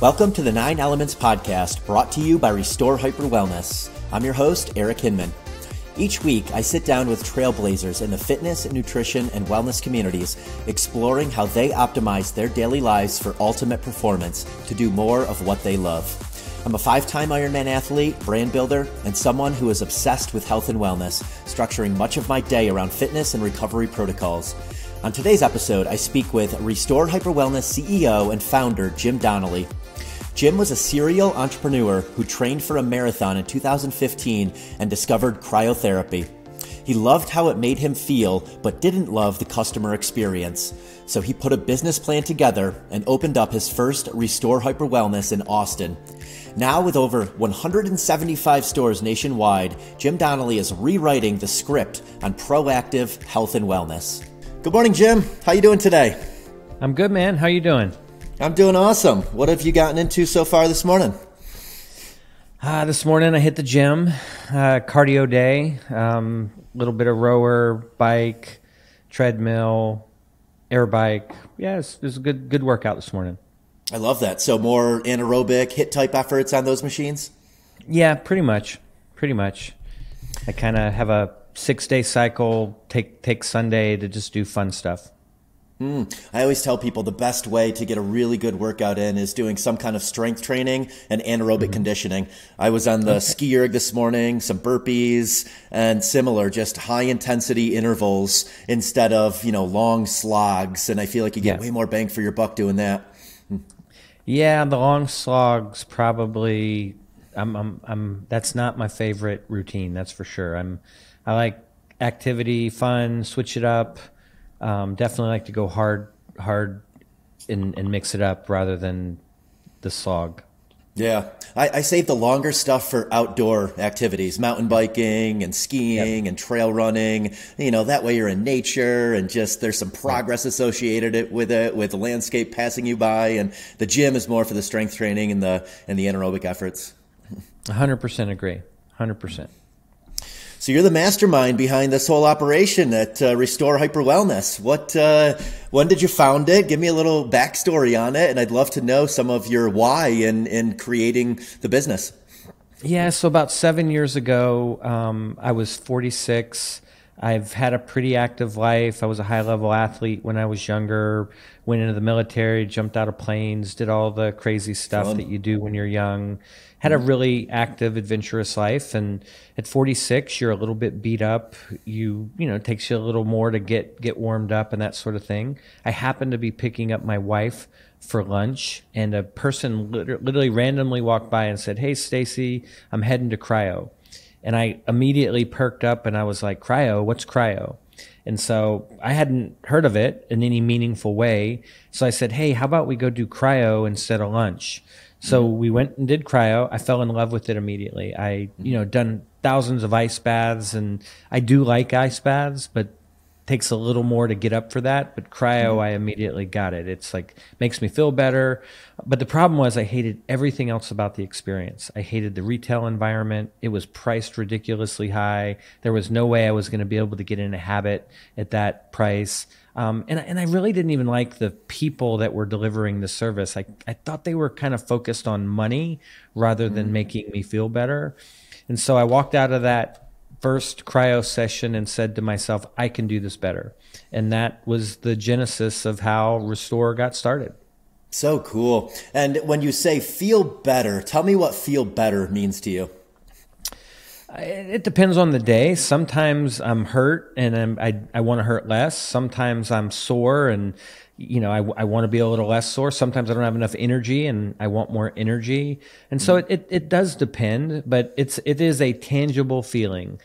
Welcome to the 9 Elements podcast, brought to you by Restore Hyper Wellness. I'm your host, Eric Hinman. Each week, I sit down with trailblazers in the fitness, nutrition, and wellness communities, exploring how they optimize their daily lives for ultimate performance to do more of what they love. I'm a 5-time Ironman athlete, brand builder, and someone who is obsessed with health and wellness, structuring much of my day around fitness and recovery protocols. On today's episode, I speak with Restore Hyper Wellness CEO and founder, Jim Donnelly. Jim was a serial entrepreneur who trained for a marathon in 2015 and discovered cryotherapy. He loved how it made him feel, but didn't love the customer experience. So he put a business plan together and opened up his first Restore Hyper Wellness in Austin. Now with over 175 stores nationwide, Jim Donnelly is rewriting the script on proactive health and wellness. Good morning, Jim. How you doing today? I'm good, man. How you doing? I'm doing awesome. What have you gotten into so far this morning? This morning I hit the gym, cardio day, little bit of rower, bike, treadmill, air bike. Yeah, it was a good workout this morning. I love that. So more anaerobic, HIIT type efforts on those machines? Yeah, pretty much. I kind of have a 6-day cycle, take Sunday to just do fun stuff. I always tell people the best way to get a really good workout in is doing some kind of strength training and anaerobic conditioning. I was on the ski erg this morning, some burpees and similar, just high intensity intervals instead of, long slogs. And I feel like you get way more bang for your buck doing that. Yeah, the long slogs probably, that's not my favorite routine, that's for sure. I like activity, fun, switch it up. Definitely like to go hard and mix it up rather than the slog. Yeah. I save the longer stuff for outdoor activities, mountain biking and skiing and trail running. That way you're in nature and just there's some progress associated with it, with the landscape passing you by. And the gym is more for the strength training and the anaerobic efforts. 100% agree. 100%. So you're the mastermind behind this whole operation at Restore Hyper Wellness. When did you found it? Give me a little backstory on it, and I'd love to know some of your why in creating the business. Yeah, so about 7 years ago, I was 46. I've had a pretty active life. I was a high-level athlete when I was younger, went into the military, jumped out of planes, did all the crazy stuff that you do when you're young. Had a really active, adventurous life, and at 46, you're a little bit beat up. It takes you a little more to get warmed up and that sort of thing. I happened to be picking up my wife for lunch, and a person literally randomly walked by and said, "Hey, Stacy, I'm heading to cryo." And I immediately perked up, and I was like, "Cryo? What's cryo?" And so I hadn't heard of it in any meaningful way. So I said, "Hey, how about we go do cryo instead of lunch?" So we went and did cryo. I fell in love with it immediately. I, done thousands of ice baths, and I do like ice baths, but takes a little more to get up for that. But cryo, I immediately got it. It's like, makes me feel better. But the problem was I hated everything else about the experience. I hated the retail environment. It was priced ridiculously high. There was no way I was going to be able to get in a habit at that price. And I really didn't even like the people that were delivering the service. I thought they were kind of focused on money rather than making me feel better. And so I walked out of that first cryo session and said to myself, I can do this better. And that was the genesis of how Restore got started. So cool. And when you say feel better, tell me what feel better means to you. It depends on the day. Sometimes I'm hurt and I want to hurt less. Sometimes I'm sore and I want to be a little less sore. Sometimes I don't have enough energy and I want more energy. And so it does depend, but it is a tangible feeling.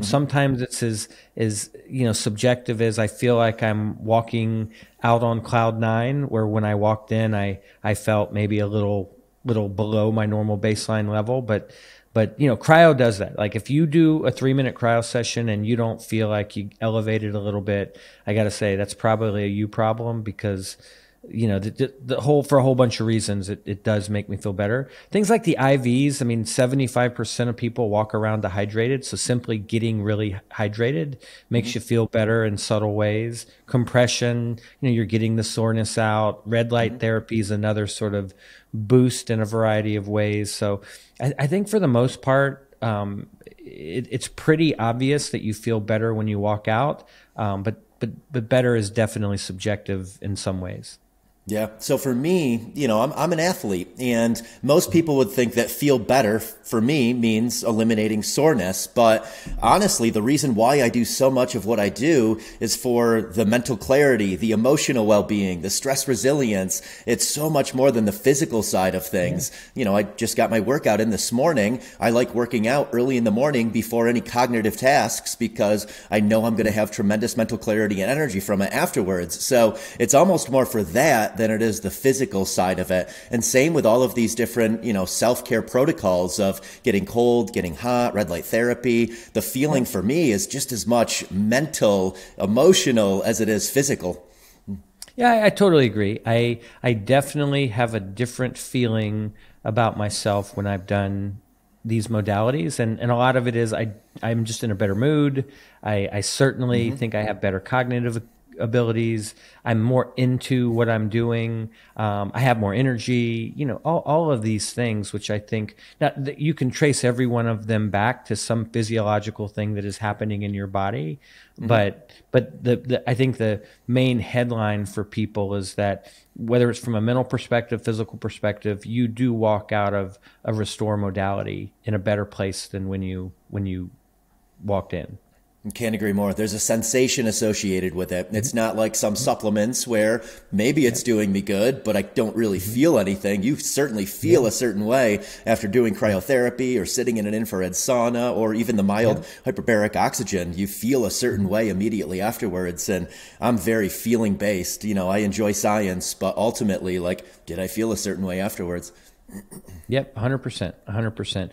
Sometimes it's as subjective as I feel like I'm walking out on cloud 9, where when I walked in, I felt maybe a little below my normal baseline level, but cryo does that. Like if you do a 3-minute cryo session and you don't feel like you elevated a little bit, I got to say that's probably a you problem, because for a whole bunch of reasons, it does make me feel better. Things like the IVs, I mean, 75% of people walk around dehydrated. So simply getting really hydrated makes you feel better in subtle ways. Compression, you're getting the soreness out. Red light therapy is another sort of boost in a variety of ways. So I think for the most part, it's pretty obvious that you feel better when you walk out. But better is definitely subjective in some ways. Yeah. So for me, I'm an athlete, and most people would think that feel better for me means eliminating soreness. But honestly, the reason why I do so much of what I do is for the mental clarity, the emotional well-being, the stress resilience. It's so much more than the physical side of things. Yeah. I just got my workout in this morning. I like working out early in the morning before any cognitive tasks because I know I'm going to have tremendous mental clarity and energy from it afterwards. So it's almost more for that than it is the physical side of it. And same with all of these different, self-care protocols of getting cold, getting hot, red light therapy. The feeling for me is just as much mental, emotional as it is physical. Yeah, I totally agree. I definitely have a different feeling about myself when I've done these modalities. And a lot of it is I'm just in a better mood. I certainly think I have better cognitive abilities. I'm more into what I'm doing. I have more energy, all of these things, which I think that you can trace every one of them back to some physiological thing that is happening in your body. But I think the main headline for people is that whether it's from a mental perspective, physical perspective, you do walk out of a restore modality in a better place than when you walked in. Can't agree more. There's a sensation associated with it. It's not like some supplements where maybe it's doing me good, but I don't really feel anything. You certainly feel a certain way after doing cryotherapy or sitting in an infrared sauna or even the mild hyperbaric oxygen. You feel a certain way immediately afterwards. And I'm very feeling based. I enjoy science, but ultimately, did I feel a certain way afterwards? Yep, 100%, 100%.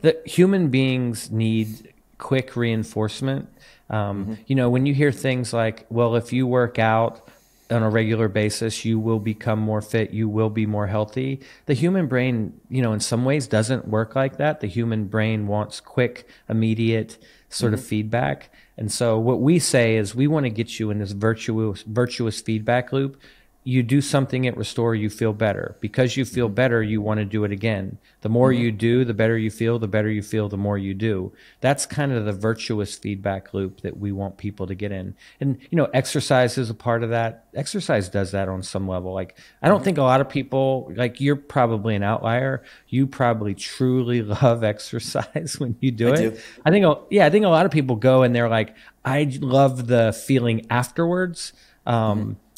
The human beings need quick reinforcement. When you hear things like, well, if you work out on a regular basis, you will become more fit, you will be more healthy. The human brain, in some ways doesn't work like that. The human brain wants quick, immediate sort of feedback. And so what we say is we want to get you in this virtuous feedback loop. You do something at Restore, you feel better. Because you feel better, you want to do it again. The more you do, the better you feel, the more you do. That's kind of the virtuous feedback loop that we want people to get in. And, exercise is a part of that. Exercise does that on some level. I don't think a lot of people, you're probably an outlier. You probably truly love exercise when you do it. I think a lot of people go and they're like, I love the feeling afterwards.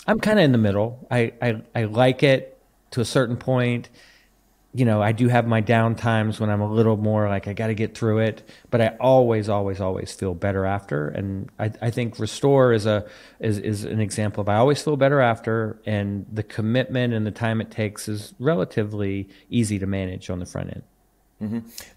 I'm kind of in the middle. I like it to a certain point. I do have my down times when I'm a little more I got to get through it, but I always feel better after. And I think Restore is an example of I always feel better after, and the commitment and the time it takes is relatively easy to manage on the front end.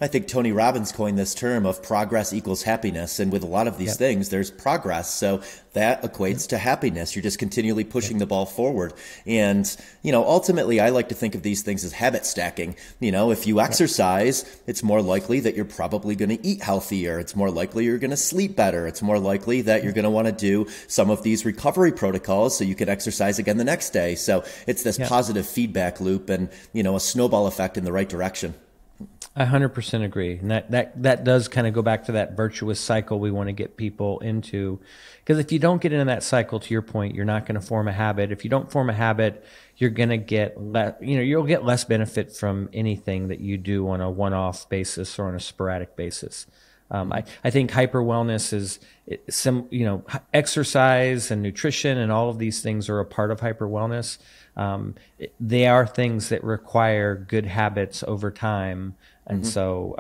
I think Tony Robbins coined this term of progress equals happiness. And with a lot of these things, there's progress. So that equates to happiness. You're just continually pushing the ball forward. And, ultimately, I like to think of these things as habit stacking. If you exercise, it's more likely that you're probably going to eat healthier. It's more likely you're going to sleep better. It's more likely that you're going to want to do some of these recovery protocols so you can exercise again the next day. So it's this positive feedback loop and, a snowball effect in the right direction. I 100% agree. And that does kind of go back to that virtuous cycle we want to get people into. Because if you don't get into that cycle, to your point, you're not going to form a habit. If you don't form a habit, you're going to get you'll get less benefit from anything that you do on a one-off basis or on a sporadic basis. I think hyper wellness is exercise and nutrition and all of these things are a part of hyper wellness. They are things that require good habits over time. And so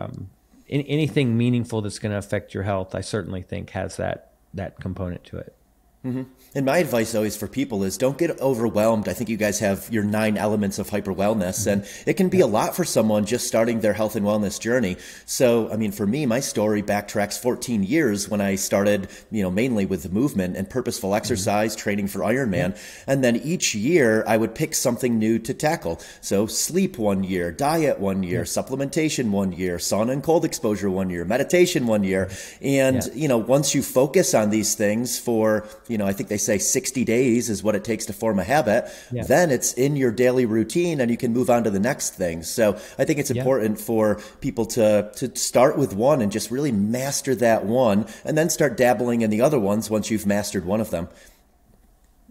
anything meaningful that's going to affect your health, I certainly think has that component to it. And my advice always for people is don't get overwhelmed. I think you guys have your 9 elements of hyper wellness, and it can be a lot for someone just starting their health and wellness journey. So, I mean, for me, my story backtracks 14 years when I started, mainly with the movement and purposeful exercise, training for Ironman. And then each year I would pick something new to tackle. So sleep 1 year, diet 1 year, supplementation 1 year, sauna and cold exposure 1 year, meditation 1 year. And, once you focus on these things for, I think they say 60 days is what it takes to form a habit, then it's in your daily routine and you can move on to the next thing. So I think it's important for people to start with one and just really master that one and then start dabbling in the other ones once you've mastered one of them.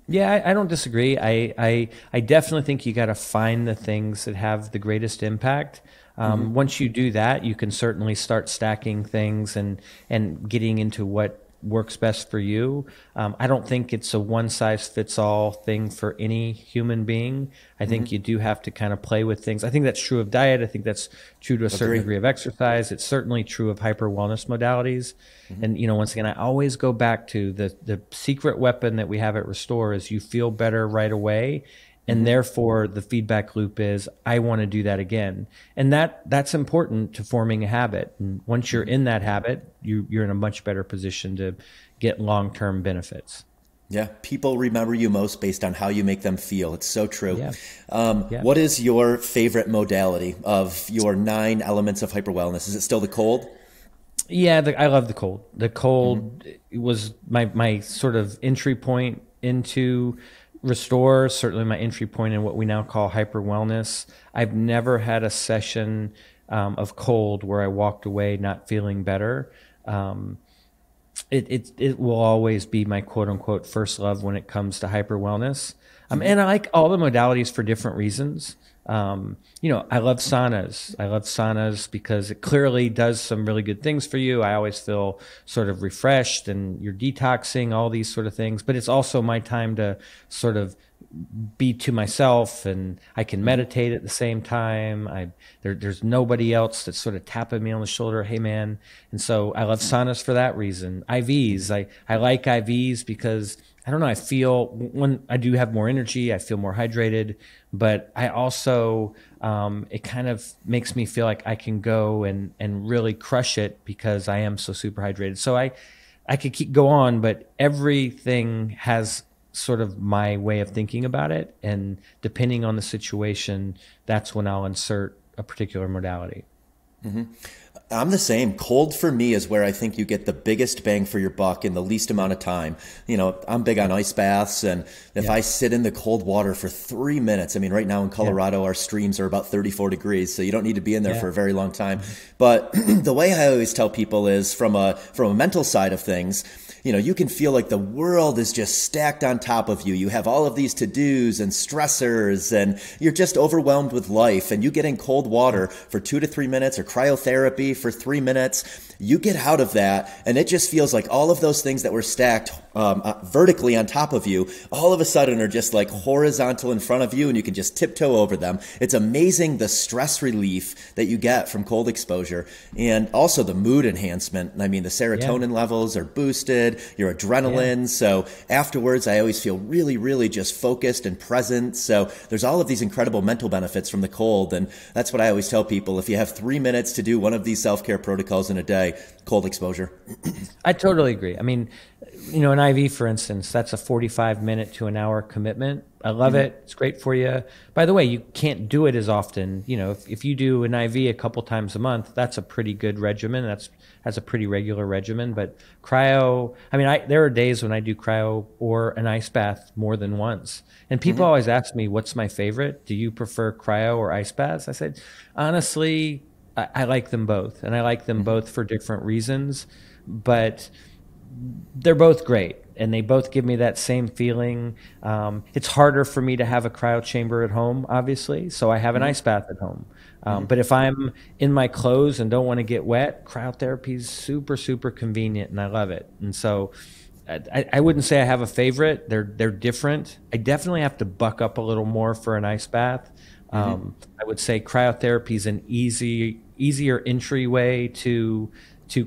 Yeah, I don't disagree. I definitely think you got to find the things that have the greatest impact. Once you do that, you can certainly start stacking things and getting into what works best for you. I don't think it's a one-size-fits-all thing for any human being. I think you do have to kind of play with things. I think that's true of diet. I think that's true to a certain degree of exercise. It's certainly true of hyper wellness modalities. And, once again, I always go back to the secret weapon that we have at Restore is you feel better right away. And therefore, the feedback loop is, I want to do that again. And that's important to forming a habit. And once you're in that habit, you're in a much better position to get long-term benefits. Yeah, people remember you most based on how you make them feel. It's so true. Yeah. What is your favorite modality of your 9 elements of hyper wellness? Is it still the cold? Yeah, I love the cold. The cold was my sort of entry point into Restore, certainly my entry point in what we now call hyper wellness. I've never had a session of cold where I walked away not feeling better. It will always be my quote unquote first love when it comes to hyper wellness. And I like all the modalities for different reasons. I love saunas. I love saunas because it clearly does some really good things for you. I always feel sort of refreshed and you're detoxing, all these sort of things. But it's also my time to sort of be to myself, and I can meditate at the same time. There's nobody else that's sort of tapping me on the shoulder, hey man. And so I love saunas for that reason. IVs, I like IVs because I don't know, I feel when I do have more energy, I feel more hydrated, but I also, it kind of makes me feel like I can go and really crush it because I am so super hydrated. So I could go on, but everything has sort of my way of thinking about it. And depending on the situation, that's when I'll insert a particular modality. I'm the same. Cold for me is where I think you get the biggest bang for your buck in the least amount of time. I'm big on ice baths, and if I sit in the cold water for 3 minutes, I mean, right now in Colorado, our streams are about 34 degrees, so you don't need to be in there for a very long time. But the way I always tell people is from a mental side of things, you can feel like the world is just stacked on top of you. You have all of these to-dos and stressors, and you're just overwhelmed with life. And you get in cold water for 2 to 3 minutes or cryotherapy for 3 minutes. You get out of that, and it just feels like all of those things that were stacked vertically on top of you, all of a sudden are just like horizontal in front of you, and you can just tiptoe over them. It's amazing the stress relief that you get from cold exposure, and also the mood enhancement. I mean, the serotonin levels are boosted, your adrenaline. So afterwards, I always feel really, really just focused and present. So there's all of these incredible mental benefits from the cold. And that's what I always tell people. If you have 3 minutes to do one of these self-care protocols in a day, cold exposure. I totally agree. I mean, an IV, for instance, that's a 45-minute to an hour commitment. I love it. It's great for you. By the way, you can't do it as often. If you do an IV a couple times a month, that's a pretty good regimen. That's a pretty regular regimen. But cryo, I mean, there are days when I do cryo or an ice bath more than once. And people always ask me, what's my favorite? Do you prefer cryo or ice baths? I said, honestly, I like them both. And I like them both for different reasons. But they're both great, and they both give me that same feeling. It's harder for me to have a cryo chamber at home, obviously, so I have an ice bath at home. But if I'm in my clothes and don't want to get wet, cryotherapy is super, super convenient, and I love it. And so I wouldn't say I have a favorite. They're different. I definitely have to buck up a little more for an ice bath. I would say cryotherapy is an easier entryway to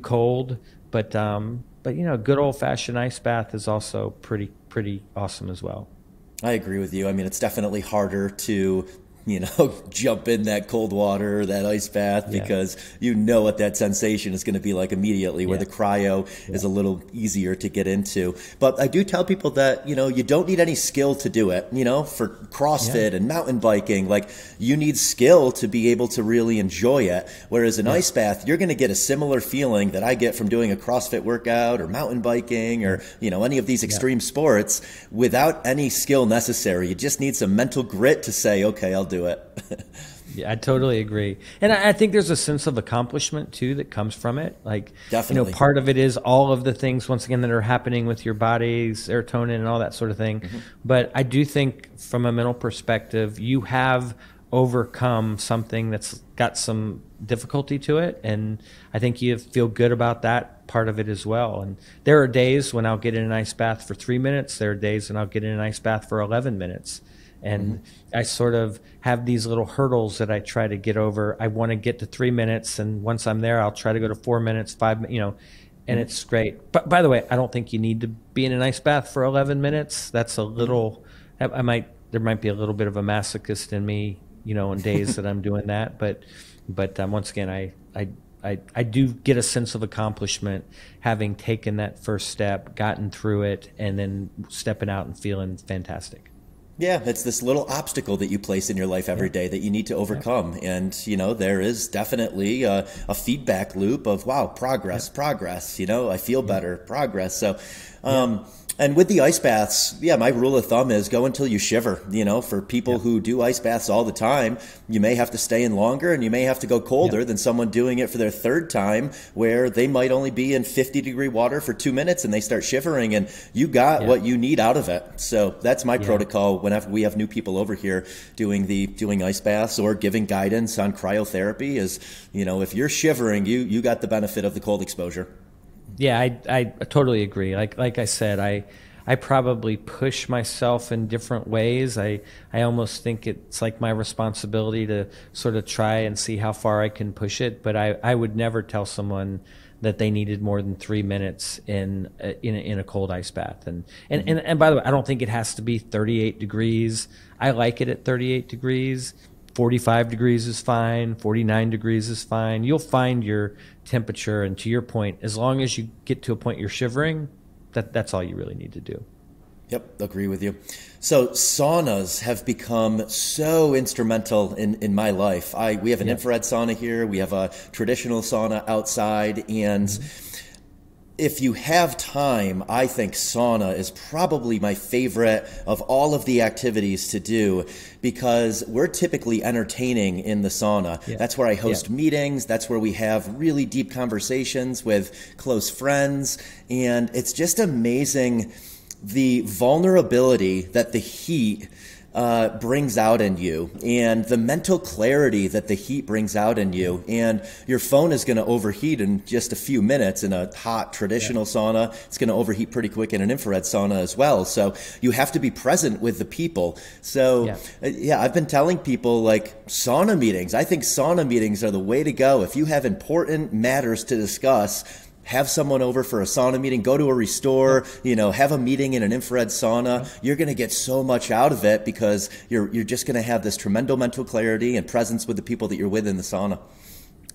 cold, but but you know, good old fashioned ice bath is also pretty awesome as well. I agree with you. I mean, it's definitely harder to, jump in that cold water, that ice bath, because you know what that sensation is going to be like immediately, where the cryo is a little easier to get into. But I do tell people that, you don't need any skill to do it, for CrossFit and mountain biking. Like, you need skill to be able to really enjoy it. Whereas an ice bath, you're going to get a similar feeling that I get from doing a CrossFit workout or mountain biking or, any of these extreme sports without any skill necessary. You just need some mental grit to say, okay, I'll do it. Yeah, I totally agree. And I think there's a sense of accomplishment too that comes from it. Like, definitely. Part of it is all of the things, once again, that are happening with your body, serotonin and all that sort of thing. But I do think from a mental perspective, you have overcome something that's got some difficulty to it. And I think you feel good about that part of it as well. And there are days when I'll get in an ice bath for 3 minutes. There are days when I'll get in an ice bath for 11 minutes. And I sort of have these little hurdles that I try to get over. I want to get to 3 minutes, and once I'm there, I'll try to go to 4 minutes, 5, and it's great. But by the way, I don't think you need to be in an ice bath for 11 minutes. That's a little, there might be a little bit of a masochist in me, on days that I'm doing that. But once again, I do get a sense of accomplishment having taken that first step, gotten through it, and then stepping out and feeling fantastic. Yeah, it's this little obstacle that you place in your life every day that you need to overcome. And, there is definitely a feedback loop of, wow, progress, I feel better, progress. So, and with the ice baths, my rule of thumb is go until you shiver. For people who do ice baths all the time, you may have to stay in longer and you may have to go colder than someone doing it for their third time, where they might only be in 50-degree water for 2 minutes and they start shivering, and you got what you need out of it. So that's my protocol whenever we have new people over here doing ice baths or giving guidance on cryotherapy is, if you're shivering, you got the benefit of the cold exposure. Yeah, I totally agree. Like I said, I probably push myself in different ways. I almost think it's like my responsibility to sort of try and see how far I can push it. But I would never tell someone that they needed more than 3 minutes in a cold ice bath. And by the way, I don't think it has to be 38 degrees. I like it at 38 degrees. 45 degrees is fine. 49 degrees is fine. You'll find your temperature. And to your point, as long as you get to a point you're shivering, that's all you really need to do. Yep, agree with you. So saunas have become so instrumental in my life. We have an infrared sauna here. We have a traditional sauna outside. And if you have time, I think sauna is probably my favorite of all of the activities to do, because we're typically entertaining in the sauna. Yeah. That's where I host meetings. That's where we have really deep conversations with close friends. And it's just amazing the vulnerability that the heat brings out in you, and the mental clarity that the heat brings out in you. And your phone is going to overheat in just a few minutes in a hot traditional sauna. It's going to overheat pretty quick in an infrared sauna as well. So you have to be present with the people. So I've been telling people, like, sauna meetings. I think sauna meetings are the way to go. If you have important matters to discuss, have someone over for a sauna meeting, go to a restore, have a meeting in an infrared sauna. You're going to get so much out of it, because you're just going to have this tremendous mental clarity and presence with the people that you're with in the sauna.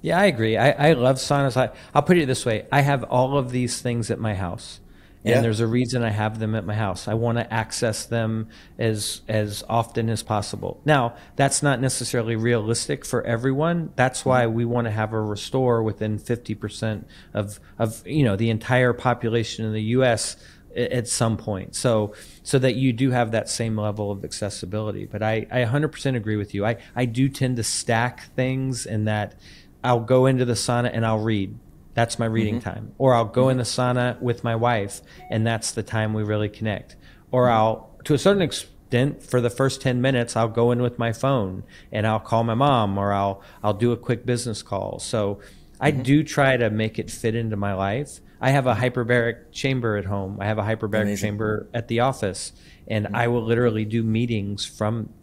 Yeah, I agree. I love saunas. I'll put it this way. I have all of these things at my house. And there's a reason I have them at my house. I want to access them as often as possible. Now, that's not necessarily realistic for everyone. That's why we want to have a restore within 50% of the entire population in the U.S. at some point, so that you do have that same level of accessibility. But I 100% agree with you. I do tend to stack things in that I'll go into the sauna and I'll read. That's my reading time. Or I'll go in the sauna with my wife, and that's the time we really connect. Or I'll, to a certain extent, for the first 10 minutes, I'll go in with my phone and I'll call my mom, or I'll do a quick business call. So I do try to make it fit into my life. I have a hyperbaric chamber at home. I have a hyperbaric chamber at the office, and I will literally do meetings from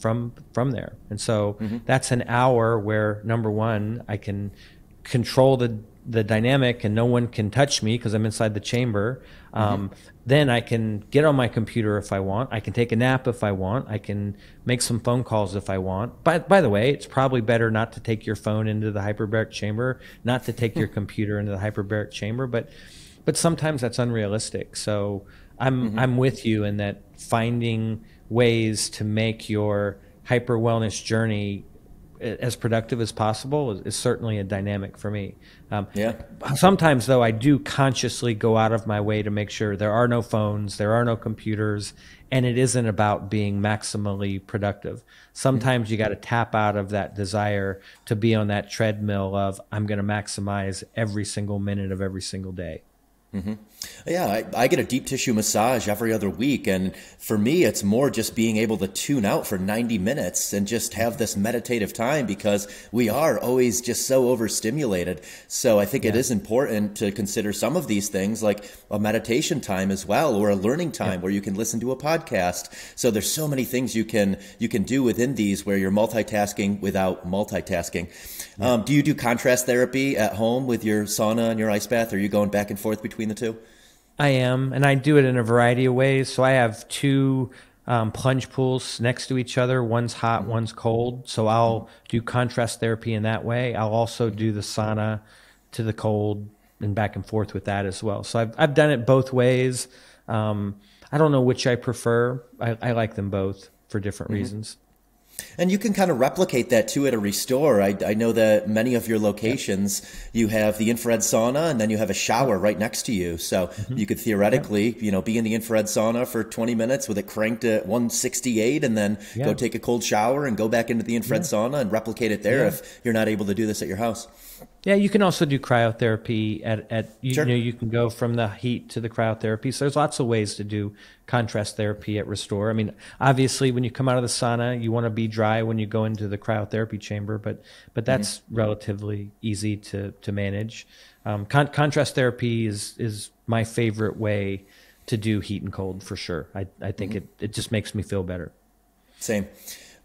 there. And so that's an hour where, number one, I can control the the dynamic and no one can touch me because I'm inside the chamber, then I can get on my computer if I want. I can take a nap if I want. I can make some phone calls if I want. By the way, it's probably better not to take your phone into the hyperbaric chamber, not to take your computer into the hyperbaric chamber, but sometimes that's unrealistic. So I'm with you in that finding ways to make your hyper wellness journey as productive as possible is certainly a dynamic for me. Sometimes, though, I do consciously go out of my way to make sure there are no phones, there are no computers, and it isn't about being maximally productive. Sometimes you got to tap out of that desire to be on that treadmill of, I'm going to maximize every single minute of every single day. Yeah, I get a deep tissue massage every other week. And for me, it's more just being able to tune out for 90 minutes and just have this meditative time, because we are always just so overstimulated. So I think it is important to consider some of these things like a meditation time as well, or a learning time where you can listen to a podcast. So there's so many things you can do within these where you're multitasking without multitasking. Do you do contrast therapy at home with your sauna and your ice bath? Or are you going back and forth between the two? I am, and I do it in a variety of ways. So I have two plunge pools next to each other. One's hot, one's cold. So I'll do contrast therapy in that way. I'll also do the sauna to the cold and back and forth with that as well. So I've done it both ways. I don't know which I prefer. I like them both for different reasons. And you can kind of replicate that too at a Restore. I know that many of your locations, you have the infrared sauna and then you have a shower right next to you. So you could theoretically, be in the infrared sauna for 20 minutes with it cranked at 168 and then go take a cold shower and go back into the infrared sauna and replicate it there if you're not able to do this at your house. Yeah, you can also do cryotherapy you can go from the heat to the cryotherapy. So there's lots of ways to do contrast therapy at Restore. I mean, obviously when you come out of the sauna, you want to be dry when you go into the cryotherapy chamber, but that's relatively easy to manage. Contrast therapy is my favorite way to do heat and cold for sure. I think it just makes me feel better. Same.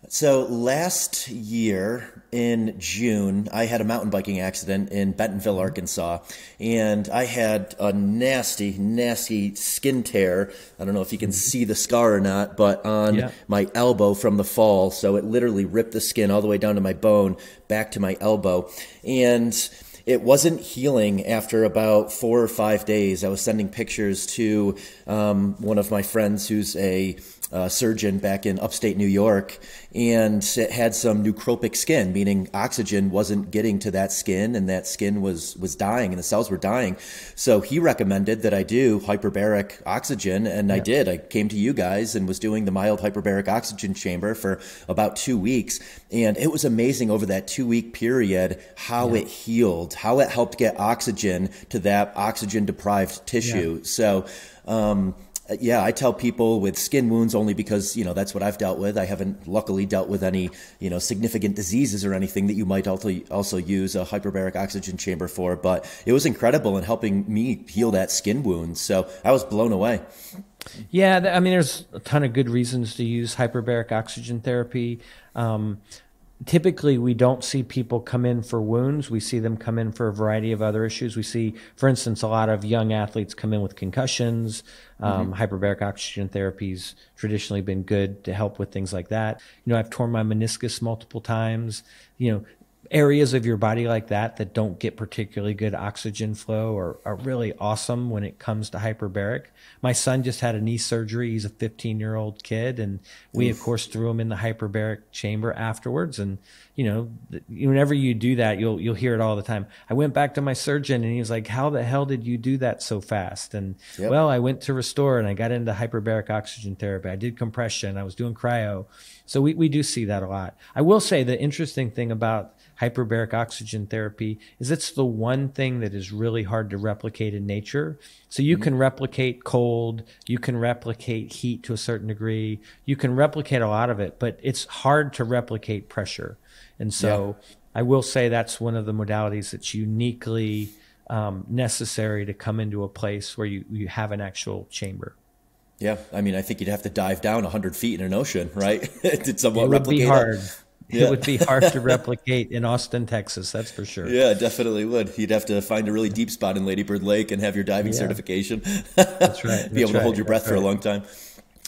So last year in June, I had a mountain biking accident in Bentonville, Arkansas, and I had a nasty, nasty skin tear. I don't know if you can see the scar or not, but on my elbow from the fall. So it literally ripped the skin all the way down to my bone, back to my elbow. And it wasn't healing after about 4 or 5 days. I was sending pictures to one of my friends who's a surgeon back in upstate New York, and it had some necropic skin, meaning oxygen wasn't getting to that skin, and that skin was dying and the cells were dying. So he recommended that I do hyperbaric oxygen, and I did. I came to you guys and was doing the mild hyperbaric oxygen chamber for about 2 weeks, and it was amazing over that 2-week period how it healed, how it helped get oxygen to that oxygen deprived tissue. So I tell people with skin wounds only because, that's what I've dealt with. I haven't luckily dealt with any, significant diseases or anything that you might also use a hyperbaric oxygen chamber for. But it was incredible in helping me heal that skin wound. So I was blown away. Yeah, I mean, there's a ton of good reasons to use hyperbaric oxygen therapy. Typically, we don't see people come in for wounds. We see them come in for a variety of other issues. We see, for instance, a lot of young athletes come in with concussions. Hyperbaric oxygen therapy's traditionally been good to help with things like that. I've torn my meniscus multiple times. Areas of your body like that don't get particularly good oxygen flow are really awesome when it comes to hyperbaric. My son just had a knee surgery. He's a 15-year-old kid, and we, of course, threw him in the hyperbaric chamber afterwards. And, whenever you do that, you'll hear it all the time. I went back to my surgeon, and he was like, how the hell did you do that so fast? And, well, I went to Restore, and I got into hyperbaric oxygen therapy. I did compression. I was doing cryo. So we do see that a lot. I will say the interesting thing about hyperbaric oxygen therapy is it's the one thing that is really hard to replicate in nature. So you can replicate cold, you can replicate heat to a certain degree, you can replicate a lot of it, but it's hard to replicate pressure. And so I will say that's one of the modalities that's uniquely necessary to come into a place where you have an actual chamber. Yeah, I mean, I think you'd have to dive down 100 feet in an ocean, right? to somewhat it would replicate be hard. It would be hard to replicate in Austin, Texas. That's for sure. Yeah, definitely would. You'd have to find a really deep spot in Lady Bird Lake and have your diving certification. That's right. Be able to hold your breath for a long time.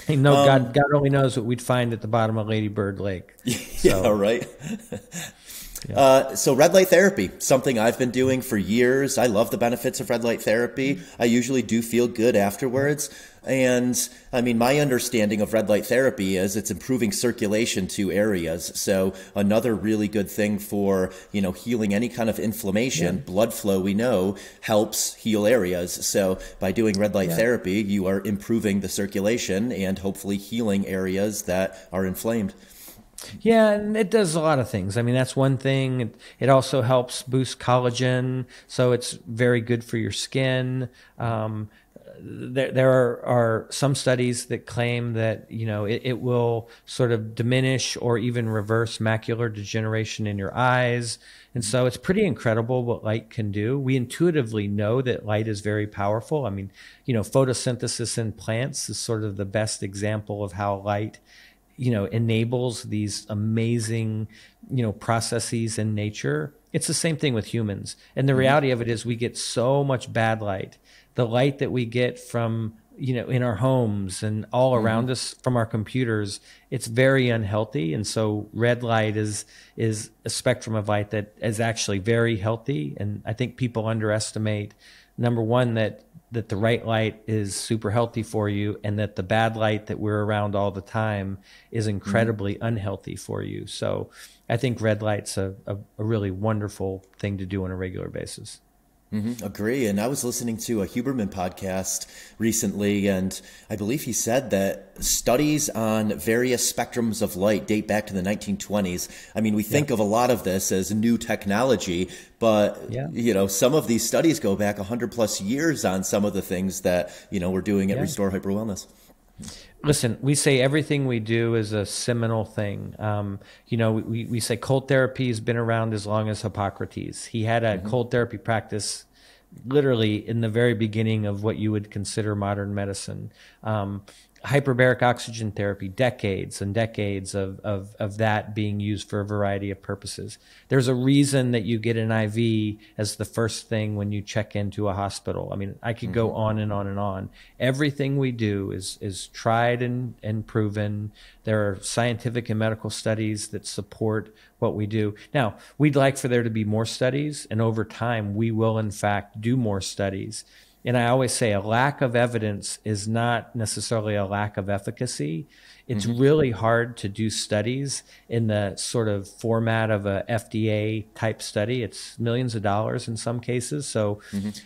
Hey, no, God only knows what we'd find at the bottom of Lady Bird Lake. Yeah, right. So red light therapy, something I've been doing for years. I love the benefits of red light therapy. I usually do feel good afterwards. And I mean, my understanding of red light therapy is it's improving circulation to areas. So another really good thing for, healing any kind of inflammation, blood flow, we know helps heal areas. So by doing red light therapy, you are improving the circulation and hopefully healing areas that are inflamed. Yeah, and it does a lot of things. I mean, that's one thing. It also helps boost collagen, so it's very good for your skin. There are some studies that claim that it will sort of diminish or even reverse macular degeneration in your eyes. And so it's pretty incredible what light can do. We intuitively know that light is very powerful. I mean, photosynthesis in plants is sort of the best example of how light enables these amazing, processes in nature. It's the same thing with humans. And the reality of it is we get so much bad light. The light that we get from, in our homes and all around us from our computers, it's very unhealthy. And so red light is a spectrum of light that is actually very healthy. And I think people underestimate, number one, that the right light is super healthy for you, and that the bad light that we're around all the time is incredibly unhealthy for you. So I think red light's a really wonderful thing to do on a regular basis. Agree. And I was listening to a Huberman podcast recently, and I believe he said that studies on various spectrums of light date back to the 1920s. I mean, we think of a lot of this as new technology, but, some of these studies go back 100 plus years on some of the things that, we're doing at Restore Hyper Wellness. Listen, we say everything we do is a seminal thing. We say cold therapy has been around as long as Hippocrates. He had a cold therapy practice literally in the very beginning of what you would consider modern medicine. Hyperbaric oxygen therapy, decades and decades of that being used for a variety of purposes. There's a reason that you get an IV as the first thing when you check into a hospital. I mean, I could go on and on and on. Everything we do is tried and proven. There are scientific and medical studies that support what we do. Now, we'd like for there to be more studies, and over time, we will in fact do more studies. And I always say a lack of evidence is not necessarily a lack of efficacy. It's really hard to do studies in the sort of format of a FDA type study. It's millions of dollars in some cases. So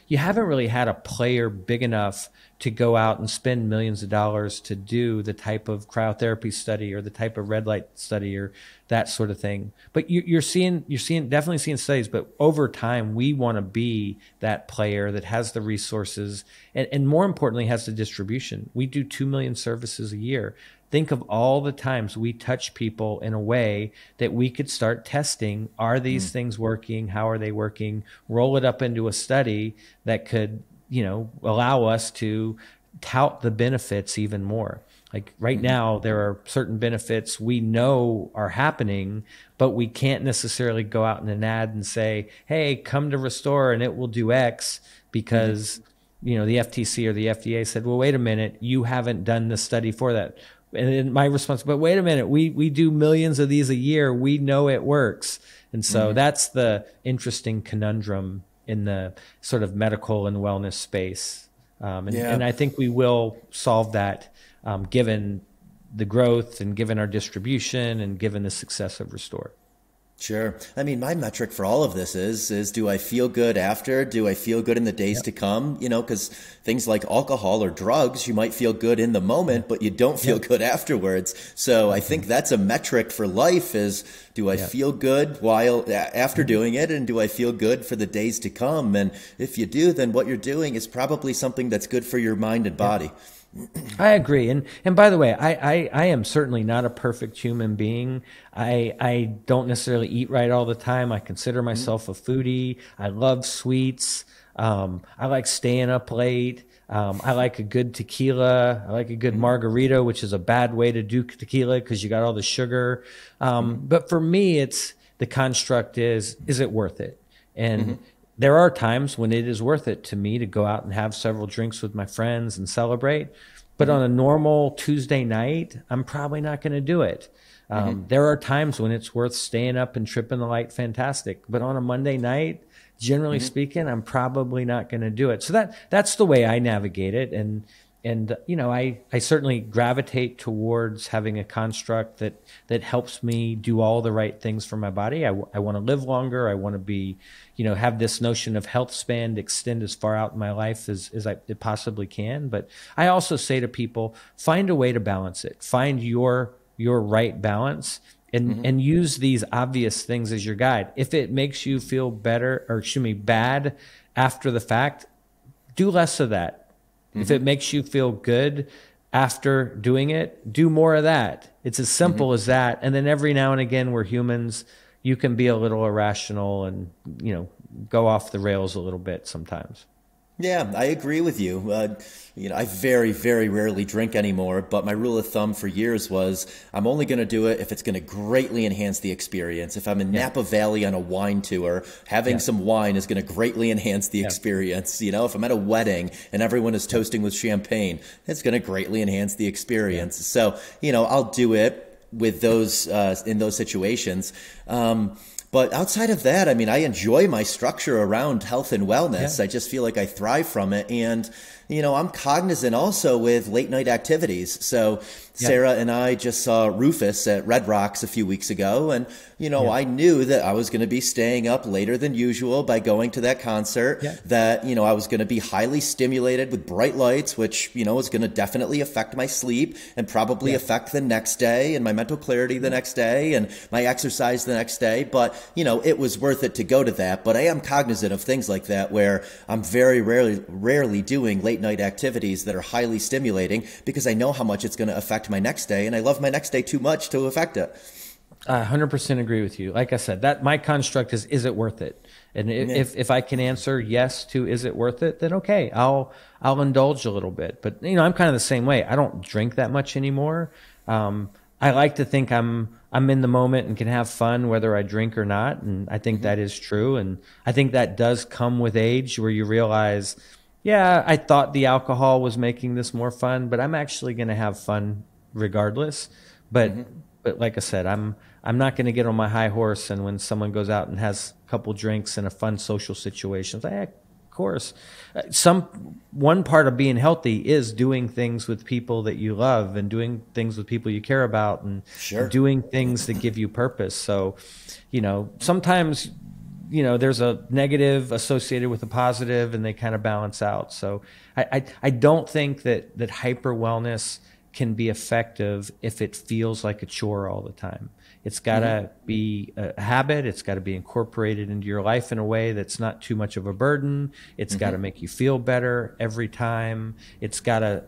you haven't really had a player big enough to go out and spend millions of dollars to do the type of cryotherapy study or the type of red light study or that sort of thing. But you're definitely seeing studies, but over time, we want to be that player that has the resources and more importantly, has the distribution. We do 2 million services a year. Think of all the times we touch people in a way that we could start testing, are these things working? How are they working? Roll it up into a study that could, allow us to tout the benefits even more. Like right now, there are certain benefits we know are happening, but we can't necessarily go out in an ad and say, hey, come to Restore and it will do X because, the FTC or the FDA said, well, wait a minute, you haven't done the study for that. And then my response, but wait a minute, we do millions of these a year. We know it works. And so that's the interesting conundrum in the sort of medical and wellness space. And I think we will solve that given the growth and given our distribution and given the success of Restore. Sure. I mean, my metric for all of this is do I feel good after? Do I feel good in the days to come? Because things like alcohol or drugs, you might feel good in the moment, but you don't feel good afterwards. So I think that's a metric for life is, do I feel good after doing it? And do I feel good for the days to come? And if you do, then what you're doing is probably something that's good for your mind and body. I agree. And by the way, I am certainly not a perfect human being. I don't necessarily eat right all the time. I consider myself a foodie. I love sweets. I like staying up late. I like a good tequila. I like a good margarita, which is a bad way to do tequila because you got all the sugar. But for me, it's the construct is it worth it? And there are times when it is worth it to me to go out and have several drinks with my friends and celebrate. But on a normal Tuesday night, I'm probably not going to do it. There are times when it's worth staying up and tripping the light fantastic. But on a Monday night, generally speaking, I'm probably not going to do it. So that's the way I navigate it. And you know, I certainly gravitate towards having a construct that helps me do all the right things for my body. I want to live longer. I want to be, you know, have this notion of health span to extend as far out in my life as I possibly can. But I also say to people, find a way to balance it. Find your right balance. And use these obvious things as your guide. If it makes you feel better, or excuse me, bad after the fact, do less of that. If it makes you feel good after doing it, do more of that. It's as simple as that. And then every now and again, we're humans. You can be a little irrational and, you know, go off the rails a little bit sometimes. Yeah, I agree with you. You know, I very, very rarely drink anymore, but my rule of thumb for years was I'm only going to do it if it's going to greatly enhance the experience. If I'm in Napa Valley on a wine tour, having some wine is going to greatly enhance the experience. You know, if I'm at a wedding and everyone is toasting with champagne, it's going to greatly enhance the experience. So, you know, I'll do it with those in those situations. But outside of that, I mean, I enjoy my structure around health and wellness. I just feel like I thrive from it. And, you know, I'm cognizant also with late night activities. So Sarah and I just saw Rufus at Red Rocks a few weeks ago. And, you know, I knew that I was going to be staying up later than usual by going to that concert, that, you know, I was going to be highly stimulated with bright lights, which, you know, is going to definitely affect my sleep and probably affect the next day and my mental clarity the next day and my exercise the next day. But, you know, it was worth it to go to that. But I am cognizant of things like that where I'm very rarely doing late night activities that are highly stimulating because I know how much it's going to affect my next day, and I love my next day too much to affect it. I 100% agree with you. Like I said, that my construct is it worth it? And if I can answer yes to is it worth it, then okay, I'll indulge a little bit. But you know, I'm kind of the same way. I don't drink that much anymore. I like to think I'm in the moment and can have fun whether I drink or not, and I think that is true. And I think that does come with age, where you realize, yeah, I thought the alcohol was making this more fun, but I'm actually going to have fun regardless. But like I said, I'm not going to get on my high horse, and when someone goes out and has a couple drinks in a fun social situation, it's like, of course. One part of being healthy is doing things with people that you love and doing things with people you care about and doing things that give you purpose. So, you know, sometimes, you know, there's a negative associated with a positive and they kind of balance out. So I don't think that hyper wellness can be effective if it feels like a chore all the time. It's got to be a habit. It's got to be incorporated into your life in a way that's not too much of a burden. It's got to make you feel better every time. It's got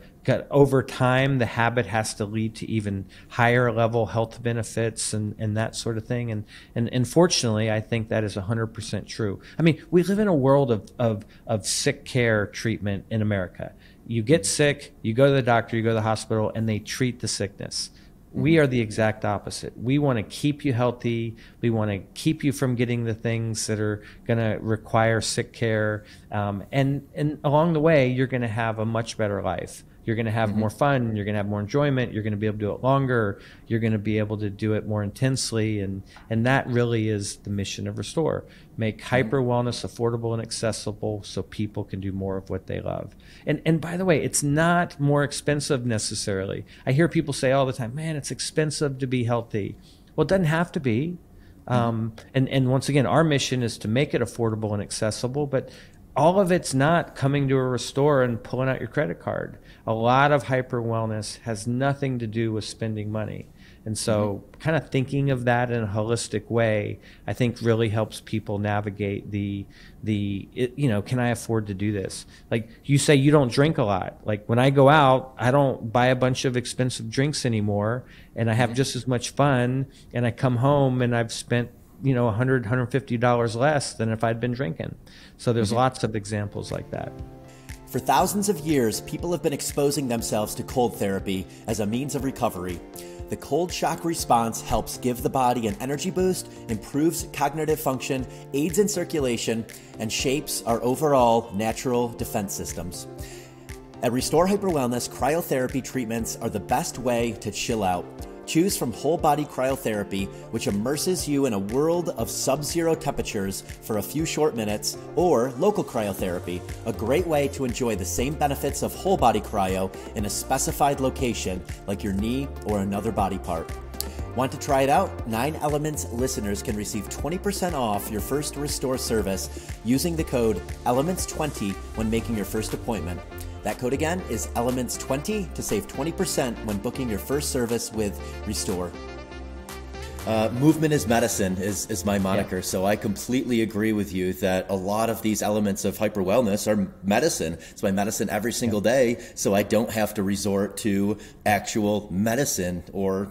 over time, the habit has to lead to even higher level health benefits and that sort of thing. And fortunately, I think that is 100% true. I mean, we live in a world of sick care treatment in America. You get sick, you go to the doctor, you go to the hospital, and they treat the sickness. We are the exact opposite. We want to keep you healthy. We want to keep you from getting the things that are going to require sick care. And along the way, you're going to have a much better life. You're going to have more fun. You're going to have more enjoyment. You're going to be able to do it longer. You're going to be able to do it more intensely. And that really is the mission of Restore. Make hyper wellness affordable and accessible so people can do more of what they love. And by the way, it's not more expensive necessarily. I hear people say all the time, man, it's expensive to be healthy. Well, it doesn't have to be. And once again, our mission is to make it affordable and accessible, but all of it's not coming to a Restore and pulling out your credit card. A lot of hyper wellness has nothing to do with spending money. And so kind of thinking of that in a holistic way, I think really helps people navigate can I afford to do this? Like you say, you don't drink a lot. Like when I go out, I don't buy a bunch of expensive drinks anymore, and I have just as much fun, and I come home and I've spent $100, $150 less than if I'd been drinking. So there's lots of examples like that. For thousands of years, people have been exposing themselves to cold therapy as a means of recovery. The cold shock response helps give the body an energy boost, improves cognitive function, aids in circulation, and shapes our overall natural defense systems. At Restore Hyper Wellness, cryotherapy treatments are the best way to chill out. Choose from whole body cryotherapy, which immerses you in a world of sub-zero temperatures for a few short minutes, or local cryotherapy, a great way to enjoy the same benefits of whole body cryo in a specified location like your knee or another body part. Want to try it out? 9 Elements listeners can receive 20% off your first Restore service using the code ELEMENTS20 when making your first appointment. That code again is ELEMENTS20 to save 20% when booking your first service with Restore. Movement is medicine is my moniker. Yeah. So I completely agree with you that a lot of these elements of hyper wellness are medicine. It's my medicine every single day. So I don't have to resort to actual medicine or,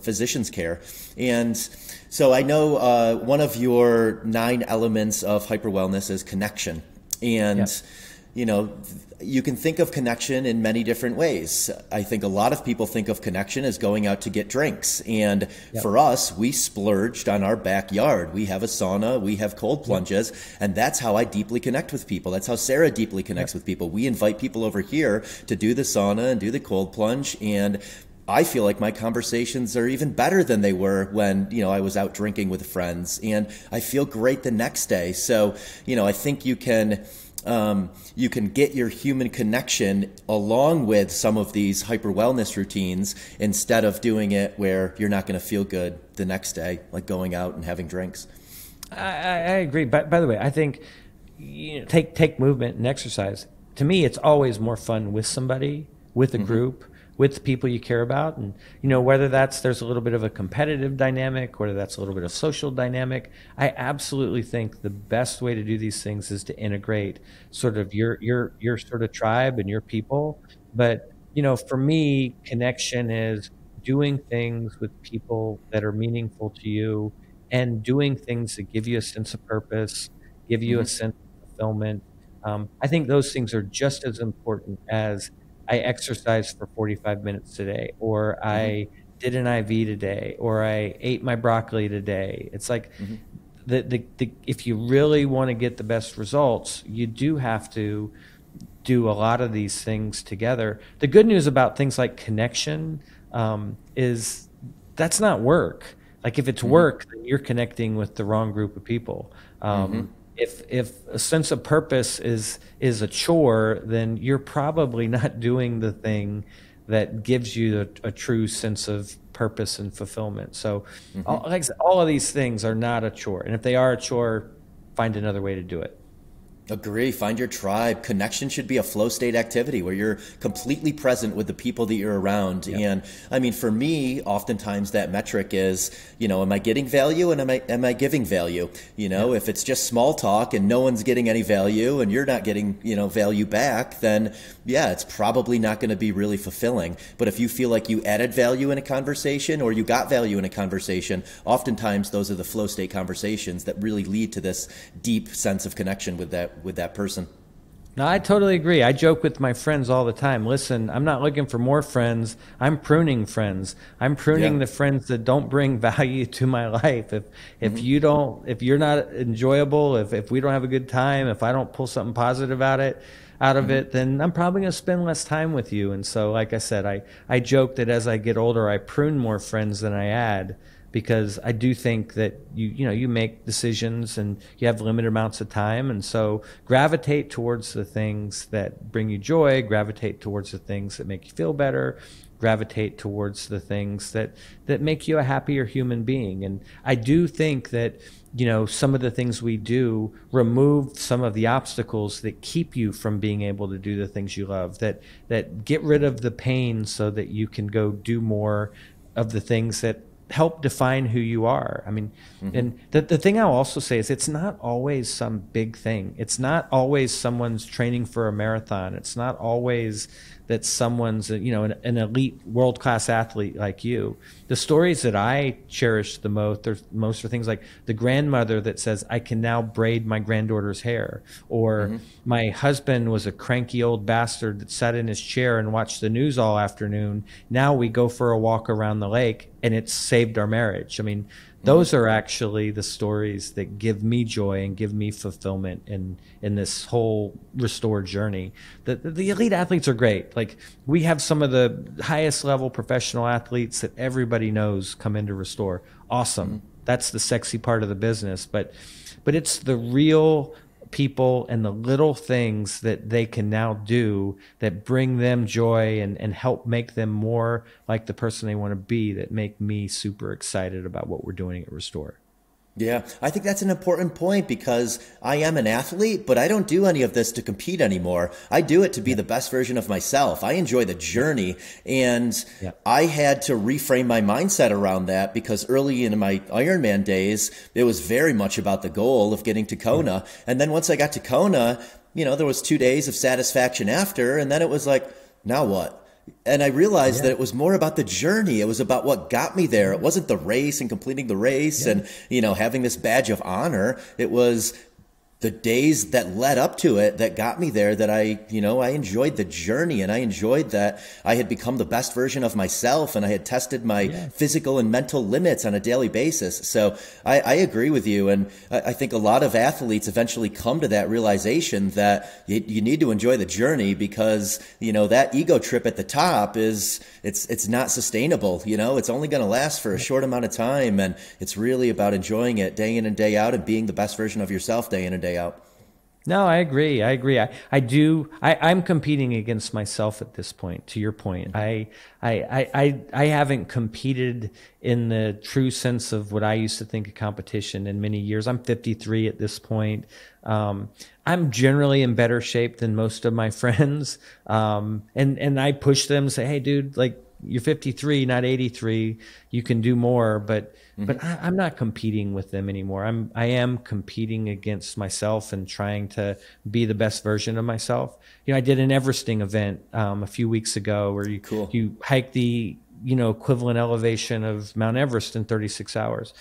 physician's care. And so I know one of your 9 elements of hyper wellness is connection. And you can think of connection in many different ways. I think a lot of people think of connection as going out to get drinks. And for us, we splurged on our backyard. We have a sauna, we have cold plunges, and that's how I deeply connect with people. That's how Sarah deeply connects with people. We invite people over here to do the sauna and do the cold plunge. And I feel like my conversations are even better than they were when, I was out drinking with friends. And I feel great the next day. So, I think you can get your human connection along with some of these hyper wellness routines instead of doing it where you're not going to feel good the next day, like going out and having drinks. I agree. By the way, I think take movement and exercise. To me, it's always more fun with somebody, with a group, with the people you care about. And, whether there's a little bit of a competitive dynamic, whether that's a little bit of social dynamic, I absolutely think the best way to do these things is to integrate sort of your sort of tribe and your people. But, for me, connection is doing things with people that are meaningful to you and doing things that give you a sense of purpose, give you a sense of fulfillment. I think those things are just as important as I exercised for 45 minutes today, or I did an IV today, or I ate my broccoli today. It's like if you really want to get the best results, you do have to do a lot of these things together. The good news about things like connection is that's not work. Like if it's work, then you're connecting with the wrong group of people. If a sense of purpose is a chore, then you're probably not doing the thing that gives you a true sense of purpose and fulfillment. So all of these things are not a chore. And if they are a chore, find another way to do it. Agree. Find your tribe. Connection should be a flow state activity where you're completely present with the people that you're around. Yep. And I mean, for me, oftentimes that metric is, am I getting value and am I giving value? If it's just small talk and no one's getting any value and you're not getting, value back, then it's probably not going to be really fulfilling. But if you feel like you added value in a conversation or you got value in a conversation, oftentimes those are the flow state conversations that really lead to this deep sense of connection with that person. No, I totally agree. I joke with my friends all the time. Listen, I'm not looking for more friends. I'm pruning friends. I'm pruning the friends that don't bring value to my life. If you're not enjoyable, if we don't have a good time, if I don't pull something positive out of it, then I'm probably going to spend less time with you. And so, like I said, I joke that as I get older, I prune more friends than I add, because I do think that you make decisions and you have limited amounts of time. And so gravitate towards the things that bring you joy, gravitate towards the things that make you feel better, gravitate towards the things that make you a happier human being. And I do think that, some of the things we do remove some of the obstacles that keep you from being able to do the things you love, that get rid of the pain so that you can go do more of the things that help define who you are. I mean, and the thing I'll also say is it's not always some big thing. It's not always someone's training for a marathon. It's not always that someone's, an elite world-class athlete like you. The stories that I cherish the most are things like the grandmother that says, I can now braid my granddaughter's hair, or my husband was a cranky old bastard that sat in his chair and watched the news all afternoon. Now we go for a walk around the lake and it's saved our marriage. I mean, those are actually the stories that give me joy and give me fulfillment in this whole Restore journey. The elite athletes are great. Like, we have some of the highest level professional athletes that everybody knows come into Restore. Awesome. That's the sexy part of the business. But it's the real people and the little things that they can now do that bring them joy and help make them more like the person they want to be, that make me super excited about what we're doing at Restore. Yeah, I think that's an important point, because I am an athlete, but I don't do any of this to compete anymore. I do it to be the best version of myself. I enjoy the journey, and I had to reframe my mindset around that, because early in my Ironman days, it was very much about the goal of getting to Kona. And then once I got to Kona, there was 2 days of satisfaction after, and then it was like, now what? And I realized that it was more about the journey. It was about what got me there. It wasn't the race and completing the race and, having this badge of honor. It was the days that led up to it that got me there, that I enjoyed the journey, and I enjoyed that I had become the best version of myself, and I had tested my physical and mental limits on a daily basis. So I agree with you. And I think a lot of athletes eventually come to that realization that you need to enjoy the journey, because, that ego trip at the top it's not sustainable. It's only going to last for a short amount of time. And it's really about enjoying it day in and day out, and being the best version of yourself day in and day out. No, I agree. I'm competing against myself at this point. To your point, I haven't competed in the true sense of what I used to think of competition in many years. I'm 53 at this point. I'm generally in better shape than most of my friends. And I push them, say, hey, dude, like, you're 53, not 83. You can do more, but I'm not competing with them anymore. I am competing against myself and trying to be the best version of myself. I did an Everesting event a few weeks ago where you hike the equivalent elevation of Mount Everest in 36 hours.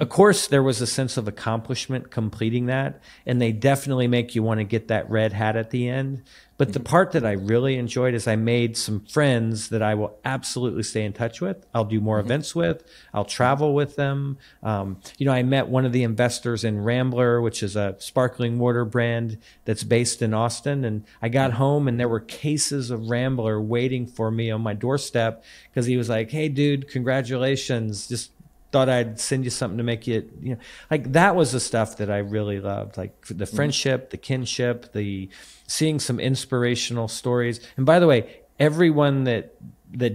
Of course, there was a sense of accomplishment completing that, and they definitely make you want to get that red hat at the end. But the part that I really enjoyed is I made some friends that I will absolutely stay in touch with. I'll do more events with. I'll travel with them. I met one of the investors in Rambler, which is a sparkling water brand that's based in Austin. And I got home and there were cases of Rambler waiting for me on my doorstep, because he was like, hey, dude, congratulations. Just thought I'd send you something to make you, like, that was the stuff that I really loved, like the friendship, the kinship, the seeing some inspirational stories. And by the way, everyone that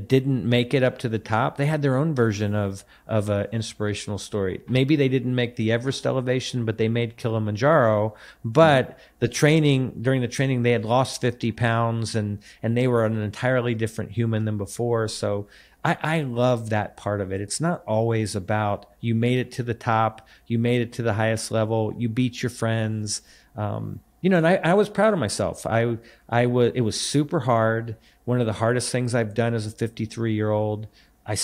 didn't make it up to the top, they had their own version of an inspirational story. Maybe they didn't make the Everest elevation, but they made Kilimanjaro. But during the training, they had lost 50 pounds and they were an entirely different human than before. So I love that part of it. It's not always about you made it to the top, you made it to the highest level, you beat your friends. And I was proud of myself. It was super hard. One of the hardest things I've done as a 53-year-old. I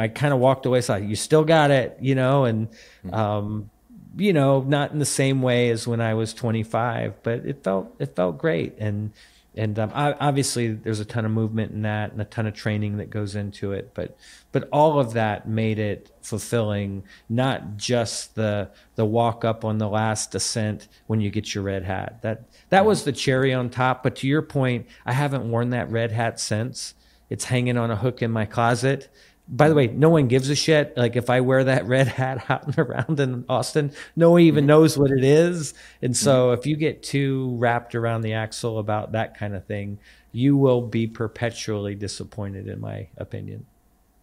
kind of walked away, so you still got it, and not in the same way as when I was 25, but it felt great. And obviously there's a ton of movement in that and a ton of training that goes into it. But all of that made it fulfilling, not just the walk up on the last descent when you get your red hat. That was the cherry on top. But to your point, I haven't worn that red hat since. It's hanging on a hook in my closet. By the way, no one gives a shit. Like, if I wear that red hat out and around in Austin, no one even knows what it is. And so if you get too wrapped around the axle about that kind of thing, you will be perpetually disappointed, in my opinion.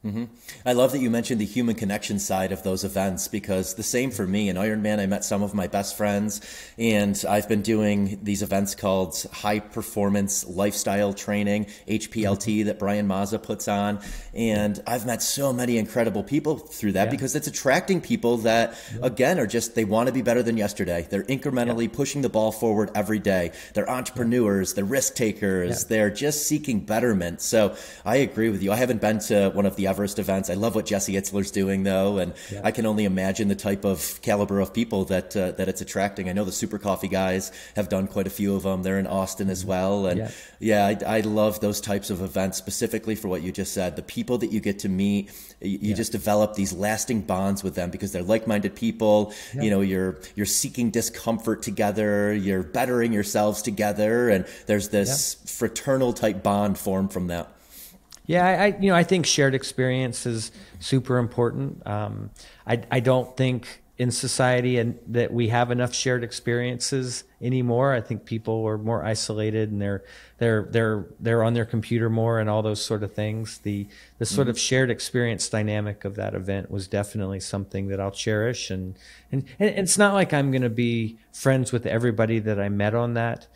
hmm I love that you mentioned the human connection side of those events, because the same for me. In Ironman, I met some of my best friends, and I've been doing these events called High Performance Lifestyle Training, HPLT, that Brian Mazza puts on. And I've met so many incredible people through that, because it's attracting people that, again, are just, they want to be better than yesterday. They're incrementally pushing the ball forward every day. They're entrepreneurs, they're risk takers, they're just seeking betterment. So I agree with you. I haven't been to one of the Everest events. I love what Jesse Itzler's doing, though, and I can only imagine the type of caliber of people that it's attracting. I know the Super Coffee guys have done quite a few of them. They're in Austin as well, and I love those types of events, specifically for what you just said. The people that you get to meet, you just develop these lasting bonds with them because they're like-minded people. You know, you're seeking discomfort together, you're bettering yourselves together, and there's this fraternal type bond formed from that. Yeah, I think shared experience is super important. I don't think in society and that we have enough shared experiences anymore. I think people are more isolated and they're on their computer more and all those sort of things. The sort of shared experience dynamic of that event was definitely something that I'll cherish. And it's not like I'm going to be friends with everybody that I met on that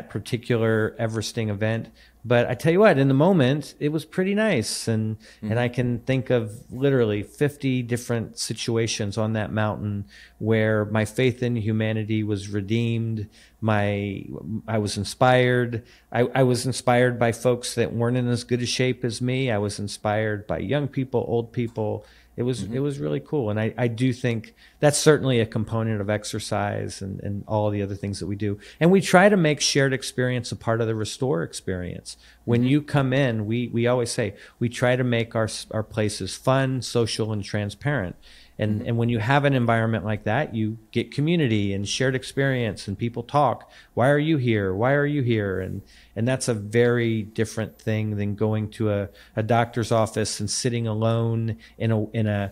particular Everesting event. But I tell you what, in the moment, it was pretty nice. And I can think of literally 50 different situations on that mountain where my faith in humanity was redeemed. I was inspired. I was inspired by folks that weren't in as good a shape as me. I was inspired by young people, old people. It was really cool. And I do think that's certainly a component of exercise and all the other things that we do. And we try to make shared experience a part of the Restore experience. When you come in, we always say, we try to make our places fun, social, and transparent. And when you have an environment like that, you get community and shared experience and people talk. Why are you here? Why are you here? And that's a very different thing than going to a doctor's office and sitting alone in a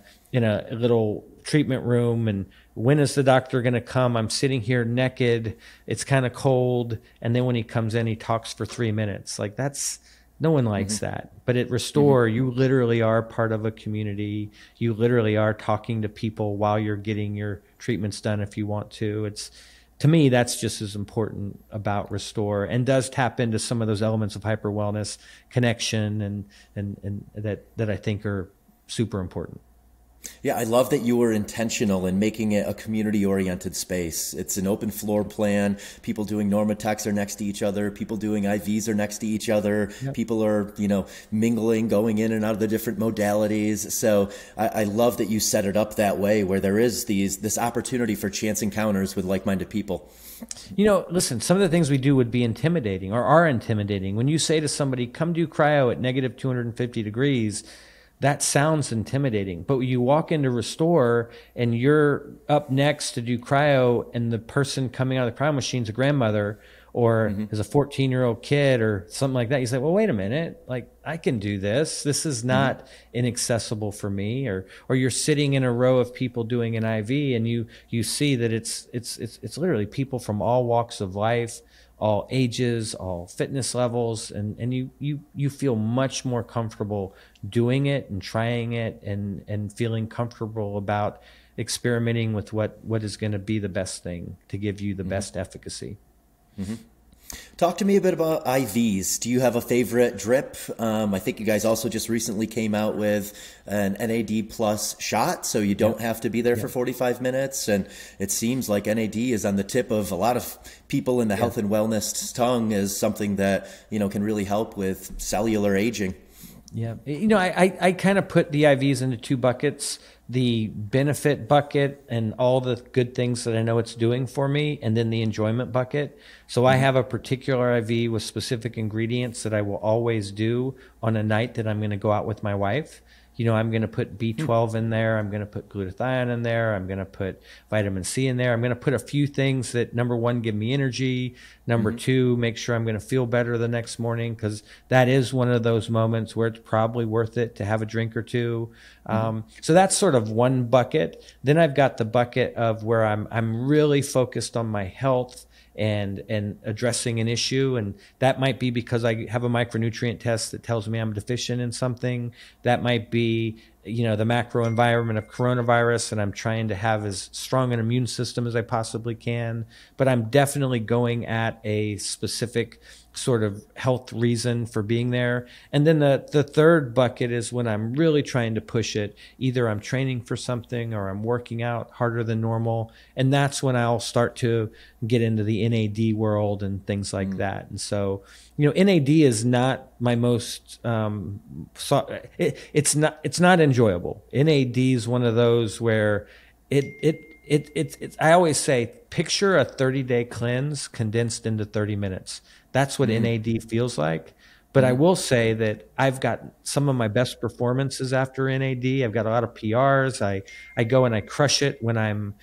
little treatment room. And when is the doctor going to come? I'm sitting here naked. It's kind of cold. And then when he comes in, he talks for 3 minutes. Like no one likes that. But at Restore, you literally are part of a community. You literally are talking to people while you're getting your treatments done if you want to. To me, that's just as important about Restore, and does tap into some of those elements of hyper wellness, connection, and that I think are super important. Yeah, I love that you were intentional in making it a community-oriented space. It's an open floor plan. People doing Normatex are next to each other. People doing IVs are next to each other. People are, mingling, going in and out of the different modalities. So I love that you set it up that way, where there is this opportunity for chance encounters with like-minded people. Listen, some of the things we do would be intimidating or are intimidating. When you say to somebody, come do cryo at negative 250 degrees, that sounds intimidating. But you walk into Restore and you're up next to do cryo, and the person coming out of the cryo machine is a grandmother or is a 14-year-old kid or something like that. You say, well, wait a minute, like I can do this. This is not inaccessible for me. Or you're sitting in a row of people doing an IV, and you see that it's literally people from all walks of life, all ages, all fitness levels, and you feel much more comfortable doing it and trying it and feeling comfortable about experimenting with what is going to be the best thing to give you the best efficacy. Talk to me a bit about IVs. Do you have a favorite drip? I think you guys also just recently came out with an NAD plus shot, so you don't have to be there for 45 minutes. And it seems like NAD is on the tip of a lot of people in the health and wellness tongue as something that, can really help with cellular aging. Yeah. I kind of put the IVs into two buckets: the benefit bucket and all the good things that I know it's doing for me, and then the enjoyment bucket. So I have a particular IV with specific ingredients that I will always do on a night that I'm going to go out with my wife. I'm going to put B12 in there. I'm going to put glutathione in there. I'm going to put vitamin C in there. I'm going to put a few things that, number one, give me energy. Number two, make sure I'm going to feel better the next morning, because that is one of those moments where it's probably worth it to have a drink or two. So that's sort of one bucket. Then I've got the bucket of where I'm really focused on my health and addressing an issue. And that might be because I have a micronutrient test that tells me I'm deficient in something. That might be, the macro environment of coronavirus, and I'm trying to have as strong an immune system as I possibly can. But I'm definitely going at a specific sort of health reason for being there. And then the third bucket is when I'm really trying to push it. Either I'm training for something or I'm working out harder than normal. And that's when I'll start to get into the NAD world and things like that. And so, NAD is not my most, it's not enjoyable. NAD is one of those where it's I always say, picture a 30-day cleanse condensed into 30 minutes. That's what NAD feels like. But I will say that I've got some of my best performances after NAD. I've got a lot of PRs. I go and I crush it when I'm,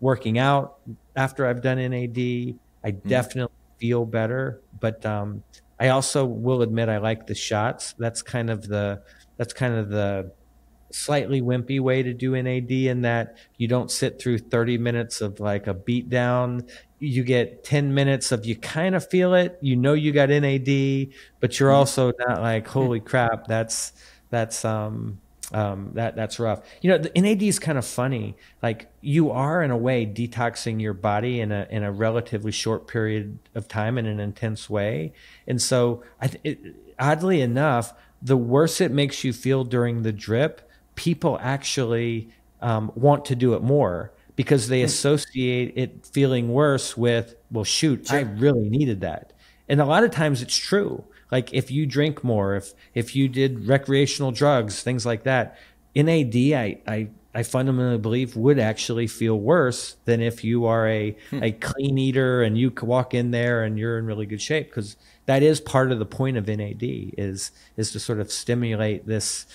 working out after I've done NAD. I definitely feel better. But I also will admit I like the shots. That's kind of the slightly wimpy way to do NAD, in that you don't sit through 30 minutes of like a beat down. You get 10 minutes of, you kind of feel it, you got NAD, but you're also not like, holy crap, that's rough. The NAD is kind of funny. Like, you are in a way detoxing your body in a relatively short period of time in an intense way. And so oddly enough, the worse it makes you feel during the drip, people actually want to do it more, because they associate it feeling worse with, well, shoot, I really needed that. And a lot of times it's true. Like, if you drink more, if you did recreational drugs, things like that, NAD, I fundamentally believe, would actually feel worse than if you are a clean eater and you walk in there and you're in really good shape, because that is part of the point of NAD is to sort of stimulate this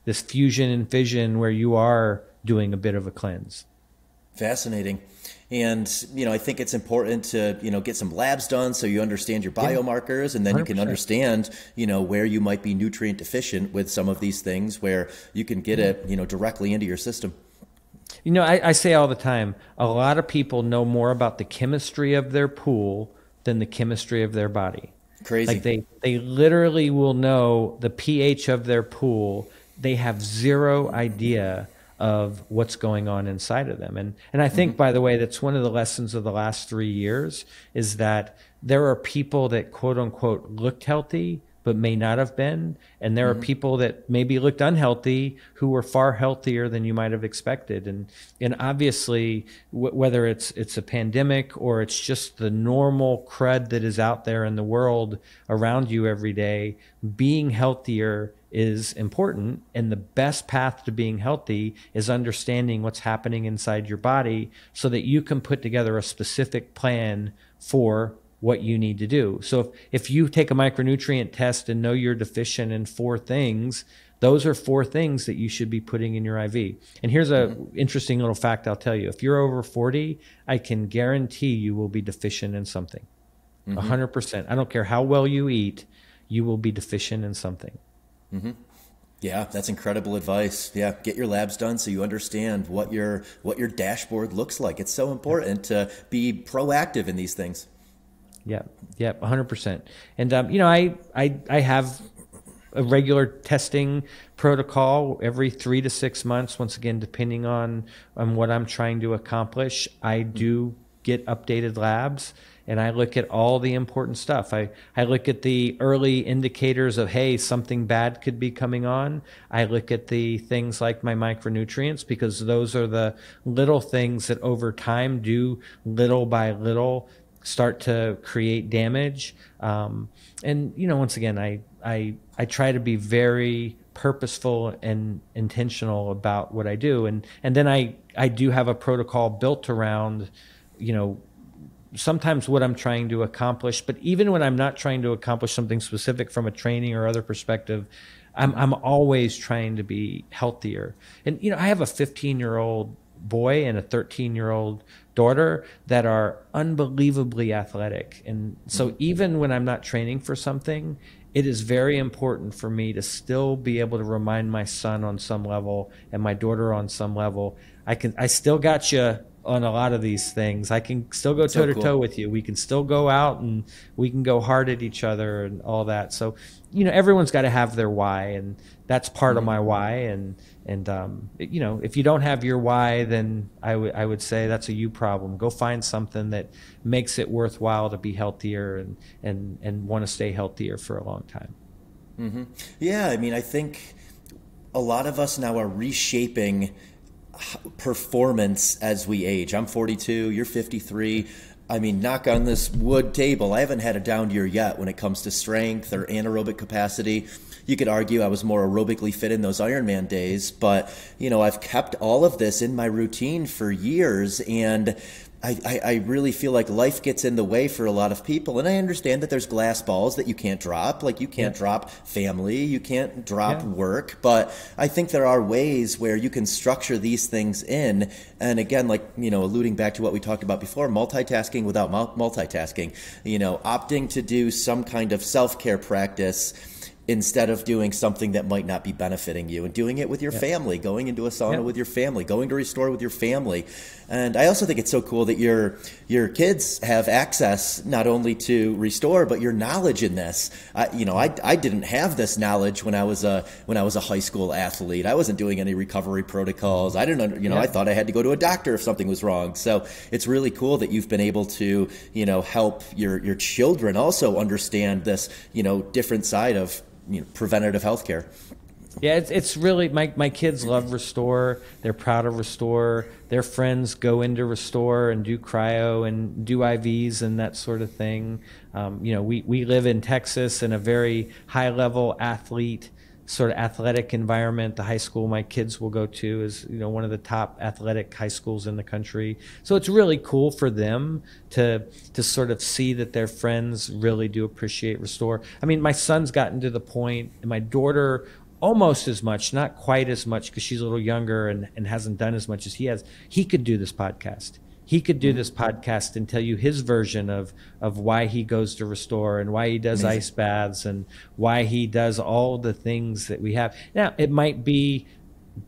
fusion and fission where you are doing a bit of a cleanse. Fascinating. And, I think it's important to, get some labs done so you understand your biomarkers, and then 100%. You can understand, where you might be nutrient deficient with some of these things, where you can get it, directly into your system. I say all the time, a lot of people know more about the chemistry of their pool than the chemistry of their body. Crazy. Like, they literally will know the pH of their pool. They have zero idea of what's going on inside of them. And I think, by the way, that's one of the lessons of the last 3 years, is that there are people that, quote unquote, looked healthy but may not have been. And there are people that maybe looked unhealthy who were far healthier than you might have expected. And obviously, whether it's a pandemic or it's just the normal crud that is out there in the world around you every day, being healthier is important. And the best path to being healthy is understanding what's happening inside your body so that you can put together a specific plan for what you need to do. So if you take a micronutrient test and know you're deficient in 4 things, those are 4 things that you should be putting in your IV. And here's a interesting little fact I'll tell you. If you're over 40, I can guarantee you will be deficient in something. 100%. I don't care how well you eat, you will be deficient in something. Yeah, that's incredible advice. Yeah, get your labs done so you understand what your dashboard looks like. It's so important to be proactive in these things. Yeah, 100%. And I have a regular testing protocol every 3 to 6 months. Once again, depending on what I'm trying to accomplish, I do get updated labs, and I look at all the important stuff. I look at the early indicators of, hey, something bad could be coming on. I look at the things like my micronutrients, because those are the little things that over time do, little by little, start to create damage. And once again, I try to be very purposeful and intentional about what I do. And then I do have a protocol built around, sometimes what I'm trying to accomplish. But even when I'm not trying to accomplish something specific from a training or other perspective, I'm always trying to be healthier. And, I have a 15-year-old boy and a 13-year-old daughter that are unbelievably athletic. And so even when I'm not training for something, it is very important for me to still be able to remind my son on some level and my daughter on some level, I still got you on a lot of these things. I can still go toe to toe with you. We can still go out and we can go hard at each other and all that. So, everyone's got to have their why, and that's part of my why. And if you don't have your why, then I would say that's a you problem. Go find something that makes it worthwhile to be healthier and want to stay healthier for a long time. Mm-hmm. Yeah, I mean, I think a lot of us now are reshaping performance as we age. I'm 42, you're 53. I mean, knock on this wood table, I haven't had a down year yet when it comes to strength or anaerobic capacity. You could argue I was more aerobically fit in those Ironman days, but I've kept all of this in my routine for years, and I really feel like life gets in the way for a lot of people. And I understand that there's glass balls that you can't drop. Like you can't drop family, you can't drop work. But I think there are ways where you can structure these things in. And again, alluding back to what we talked about before, multitasking without multitasking, opting to do some kind of self-care practice instead of doing something that might not be benefiting you, and doing it with your family, going into a sauna with your family, going to Restore with your family. And I also think it's so cool that your kids have access not only to Restore, but your knowledge in this. I didn't have this knowledge when I was a high school athlete. I wasn't doing any recovery protocols. I didn't, I thought I had to go to a doctor if something was wrong. So it's really cool that you've been able to, help your children also understand this, different side of preventative healthcare. Yeah, it's really, my kids love Restore. They're proud of Restore. Their friends go into Restore and do cryo and do IVs and that sort of thing. We live in Texas in a very high level sort of athletic environment. The high school my kids will go to is, one of the top athletic high schools in the country. So it's really cool for them to sort of see that their friends really do appreciate Restore. I mean, my son's gotten to the point, and my daughter almost as much, not quite as much because she's a little younger and hasn't done as much as he has. He could do this podcast. He could do this podcast and tell you his version of why he goes to Restore and why he does ice baths and why he does all the things that we have. Now, it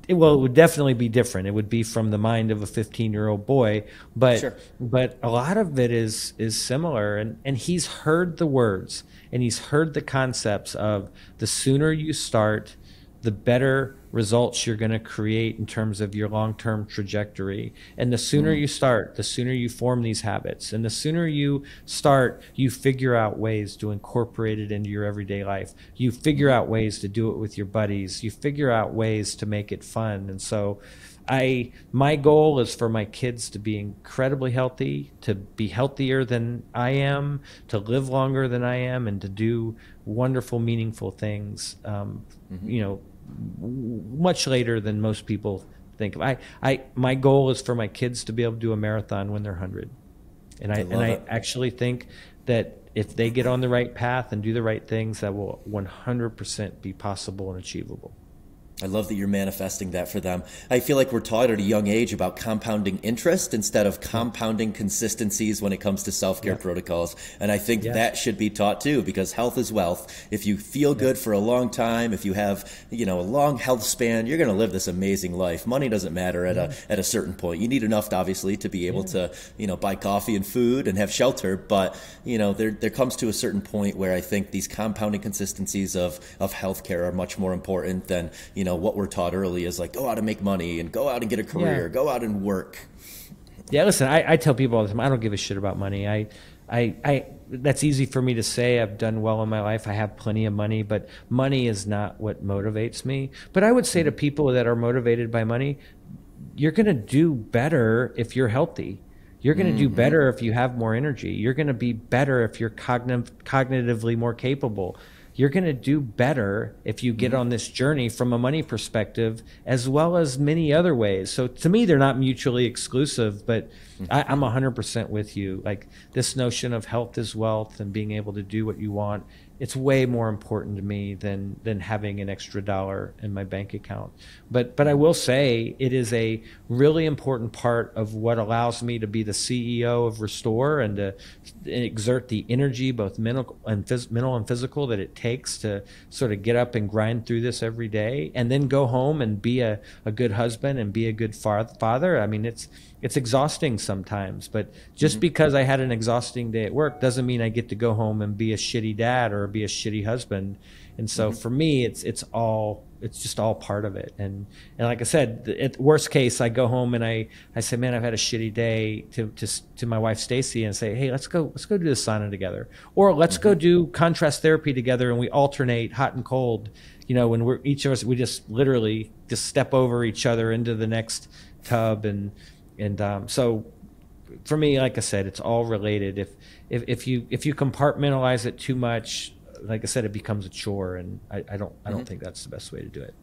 would definitely be different. It would be from the mind of a 15-year-old boy, but a lot of it is similar. And he's heard the words and he's heard the concepts of the sooner you start, the better results you're going to create in terms of your long-term trajectory. And the sooner you start, the sooner you form these habits. And the sooner you start, you figure out ways to incorporate it into your everyday life. You figure out ways to do it with your buddies. You figure out ways to make it fun. And so my goal is for my kids to be incredibly healthy, to be healthier than I am, to live longer than I am, and to do wonderful, meaningful things, much later than most people think of. My goal is for my kids to be able to do a marathon when they're 100. And I actually think that if they get on the right path and do the right things, that will 100% be possible and achievable. I love that you're manifesting that for them. I feel like we're taught at a young age about compounding interest instead of compounding consistencies when it comes to self-care protocols. And I think that should be taught too, because health is wealth. If you feel good for a long time, if you have, a long health span, you're going to live this amazing life. Money doesn't matter at a certain point. You need enough, obviously, to be able to, buy coffee and food and have shelter. But, there comes to a certain point where I think these compounding consistencies of healthcare are much more important than, what we're taught early is like, go out and make money and go out and get a career, go out and work. Yeah, listen, I tell people all the time, I don't give a shit about money. I that's easy for me to say. I've done well in my life. I have plenty of money, but money is not what motivates me. But I would say to people that are motivated by money, you're going to do better if you're healthy. You're going to do better if you have more energy. You're going to be better if you're cognitively more capable. You're going to do better if you get on this journey from a money perspective, as well as many other ways. So to me, they're not mutually exclusive, but I'm 100% with you. Like this notion of health is wealth and being able to do what you want it's way more important to me than having an extra dollar in my bank account. But I will say it is a really important part of what allows me to be the CEO of Restore and to exert the energy, both mental and physical, that it takes to sort of get up and grind through this every day, and then go home and be a good husband and be a good father. I mean, it's exhausting sometimes, but just because I had an exhausting day at work doesn't mean I get to go home and be a shitty dad or be a shitty husband. And so for me, it's just all part of it. And like I said, at worst case, I go home and I say, man, I've had a shitty day, to my wife Stacy, and say, hey, let's go do the sauna together, or let's go do contrast therapy together, and we alternate hot and cold. You know, when we're each of us, we just literally just step over each other into the next tub, and so for me, like I said, it's all related. If you compartmentalize it too much, like I said, it becomes a chore, and I don't think that's the best way to do it.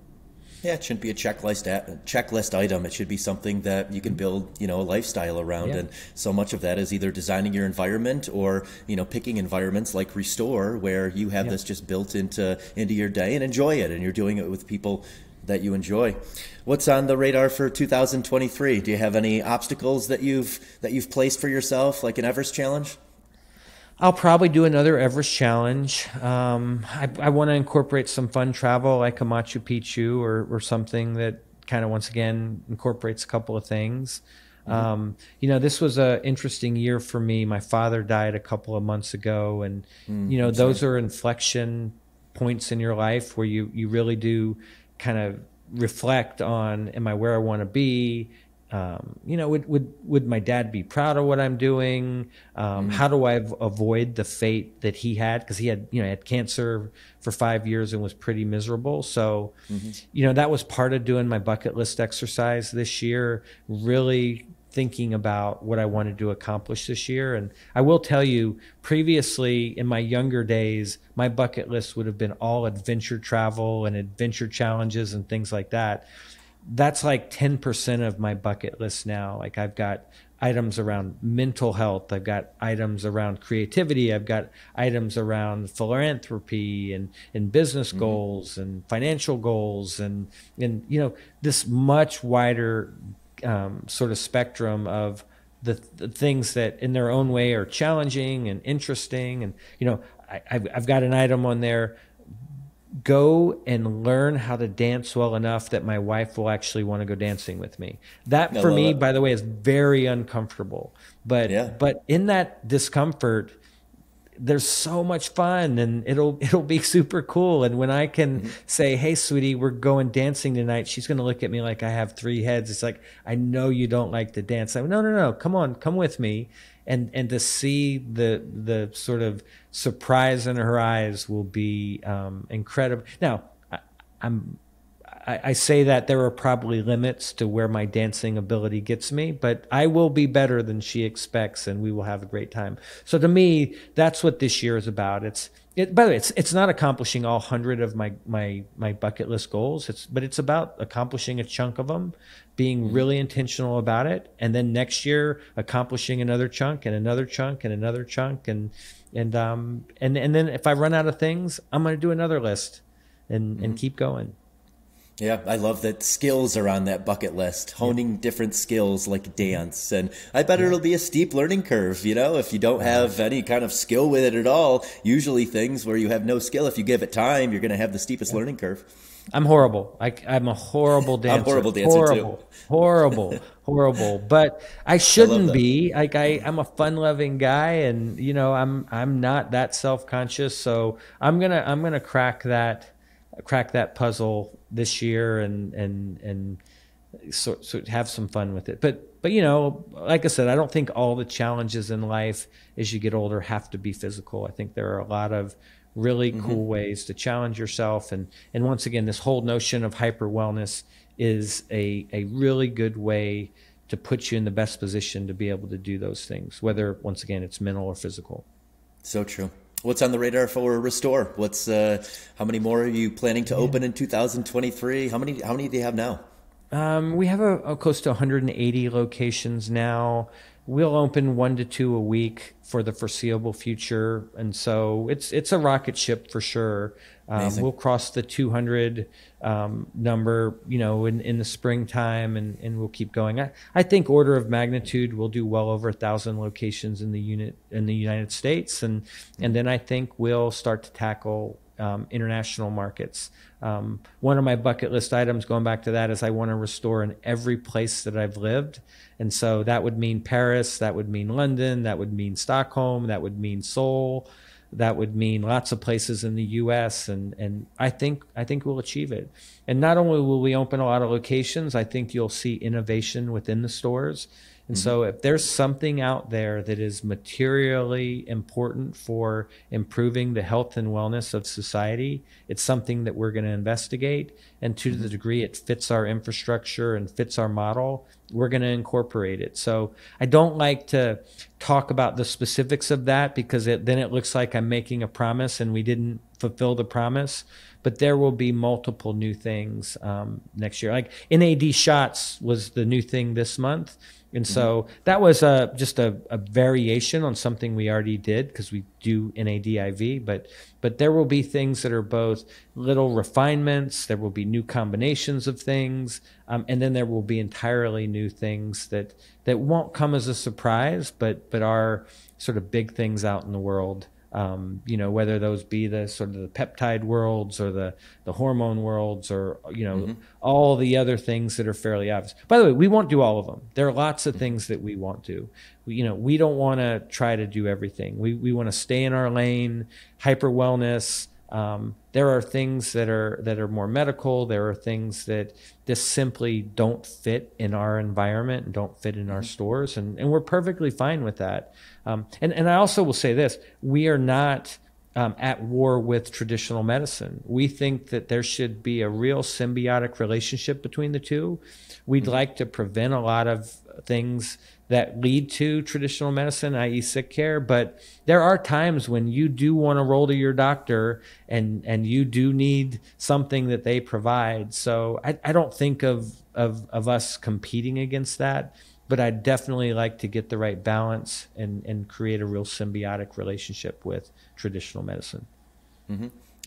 Yeah, it shouldn't be a checklist item. It should be something that you can build, a lifestyle around. Yeah. And so much of that is either designing your environment or, picking environments like Restore, where you have this just built into your day and enjoy it, and you're doing it with people that you enjoy. What's on the radar for 2023? Do you have any obstacles that you've placed for yourself, like an Everest challenge? I'll probably do another Everest challenge. I want to incorporate some fun travel, like a Machu Picchu or something that kind of, once again, incorporates a couple of things. This was an interesting year for me. My father died a couple of months ago, and those are inflection points in your life where you really do kind of reflect on, am I where I want to be? Would my dad be proud of what I'm doing? How do I avoid the fate that he had? Because he had cancer for 5 years and was pretty miserable. So, that was part of doing my bucket list exercise this year, really thinking about what I wanted to accomplish this year. And I will tell you, previously in my younger days, my bucket list would have been all adventure travel and adventure challenges and things like that. That's like 10% of my bucket list now. Like, I've got items around mental health. I've got items around creativity. I've got items around philanthropy and business goals and financial goals and this much wider sort of spectrum of the things that in their own way are challenging and interesting. And, I've got an item on there: go and learn how to dance well enough that my wife will actually want to go dancing with me. That for me, by the way, is very uncomfortable. But in that discomfort, there's so much fun, and it'll be super cool. And when I can say, hey, sweetie, we're going dancing tonight, she's going to look at me like I have 3 heads. It's like, I know you don't like to dance. I'm, no, come on, come with me. And to see the sort of surprise in her eyes will be incredible. Now, I say that there are probably limits to where my dancing ability gets me, but I will be better than she expects, and we will have a great time. So to me, that's what this year is about. By the way, it's not accomplishing all 100 of my bucket list goals. But it's about accomplishing a chunk of them, being really intentional about it, and then next year accomplishing another chunk and another chunk and another chunk, and then if I run out of things, I'm going to do another list and keep going. Yeah, I love that skills are on that bucket list, honing different skills like dance. And I bet it'll be a steep learning curve, if you don't have any kind of skill with it at all. Usually things where you have no skill, if you give it time, you're going to have the steepest learning curve. I'm horrible. I'm a horrible dancer. I'm a horrible dancer too. Horrible. But I shouldn't be. Like, I'm a fun-loving guy, and I'm not that self-conscious. So I'm gonna crack that puzzle this year and so have some fun with it. But like I said, I don't think all the challenges in life as you get older have to be physical. I think there are a lot of really cool ways to challenge yourself. And once again, this whole notion of hyper wellness is a really good way to put you in the best position to be able to do those things, whether, once again, it's mental or physical. So true. What's on the radar for Restore? What's how many more are you planning to open in 2023? How many do you have now? We have a close to 180 locations now. we'll open 1 to 2 a week for the foreseeable future. And so it's a rocket ship for sure. We'll cross the 200 number, in the springtime, and we'll keep going. I think order of magnitude, we'll do well over 1,000 locations in the United States. And then I think we'll start to tackle international markets. One of my bucket list items, going back to that, is I want to restore in every place that I've lived. And so that would mean Paris, that would mean London, that would mean Stockholm, that would mean Seoul, that would mean lots of places in the US. And I think we'll achieve it. And not only will we open a lot of locations, I think you'll see innovation within the stores. And so if there's something out there that is materially important for improving the health and wellness of society, it's something that we're going to investigate. And to the degree it fits our infrastructure and fits our model, we're going to incorporate it. So I don't like to talk about the specifics of that, because then it looks like I'm making a promise and we didn't fulfill the promise. But there will be multiple new things next year. Like NAD Shots was the new thing this month. And so that was just a variation on something we already did, because we do NAD IV. But there will be things that are both little refinements. There will be new combinations of things. And then there will be entirely new things that won't come as a surprise, but are sort of big things out in the world. Whether those be the sort of the peptide worlds or the hormone worlds, or, all the other things that are fairly obvious. By the way, we won't do all of them. There are lots of things that we won't do. We don't want to try to do everything. We want to stay in our lane. Hyper wellness. There are things that are more medical. There are things that just simply don't fit in our environment and don't fit in our stores. And we're perfectly fine with that. And I also will say this, we are not at war with traditional medicine. We think that there should be a real symbiotic relationship between the two. We'd like to prevent a lot of things that lead to traditional medicine, i.e. sick care. But there are times when you do want to roll to your doctor and you do need something that they provide. So I don't think of us competing against that, but I'd definitely like to get the right balance and create a real symbiotic relationship with traditional medicine.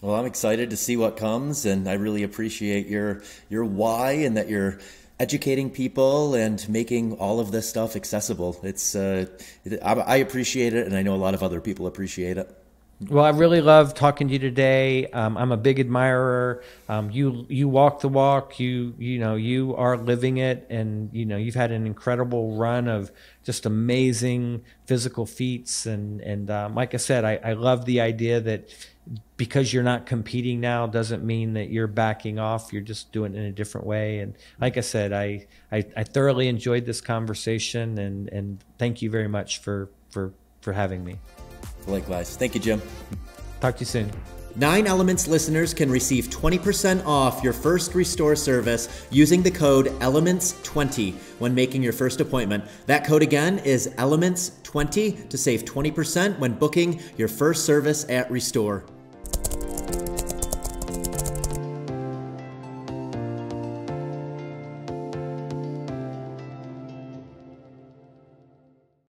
Well, I'm excited to see what comes, and I really appreciate your why, and that you're educating people and making all of this stuff accessible. I appreciate it, and I know a lot of other people appreciate it. Well, I really love talking to you today. I'm a big admirer. You walk the walk. You are living it, and you've had an incredible run of just amazing physical feats. And like I said, I love the idea that because you're not competing now doesn't mean that you're backing off. You're just doing it in a different way. And like I said, I thoroughly enjoyed this conversation, and thank you very much for having me. Likewise. Thank you, Jim. Talk to you soon. 9 Elements listeners can receive 20% off your first Restore service using the code ELEMENTS20 when making your first appointment. That code again is ELEMENTS20 to save 20% when booking your first service at Restore.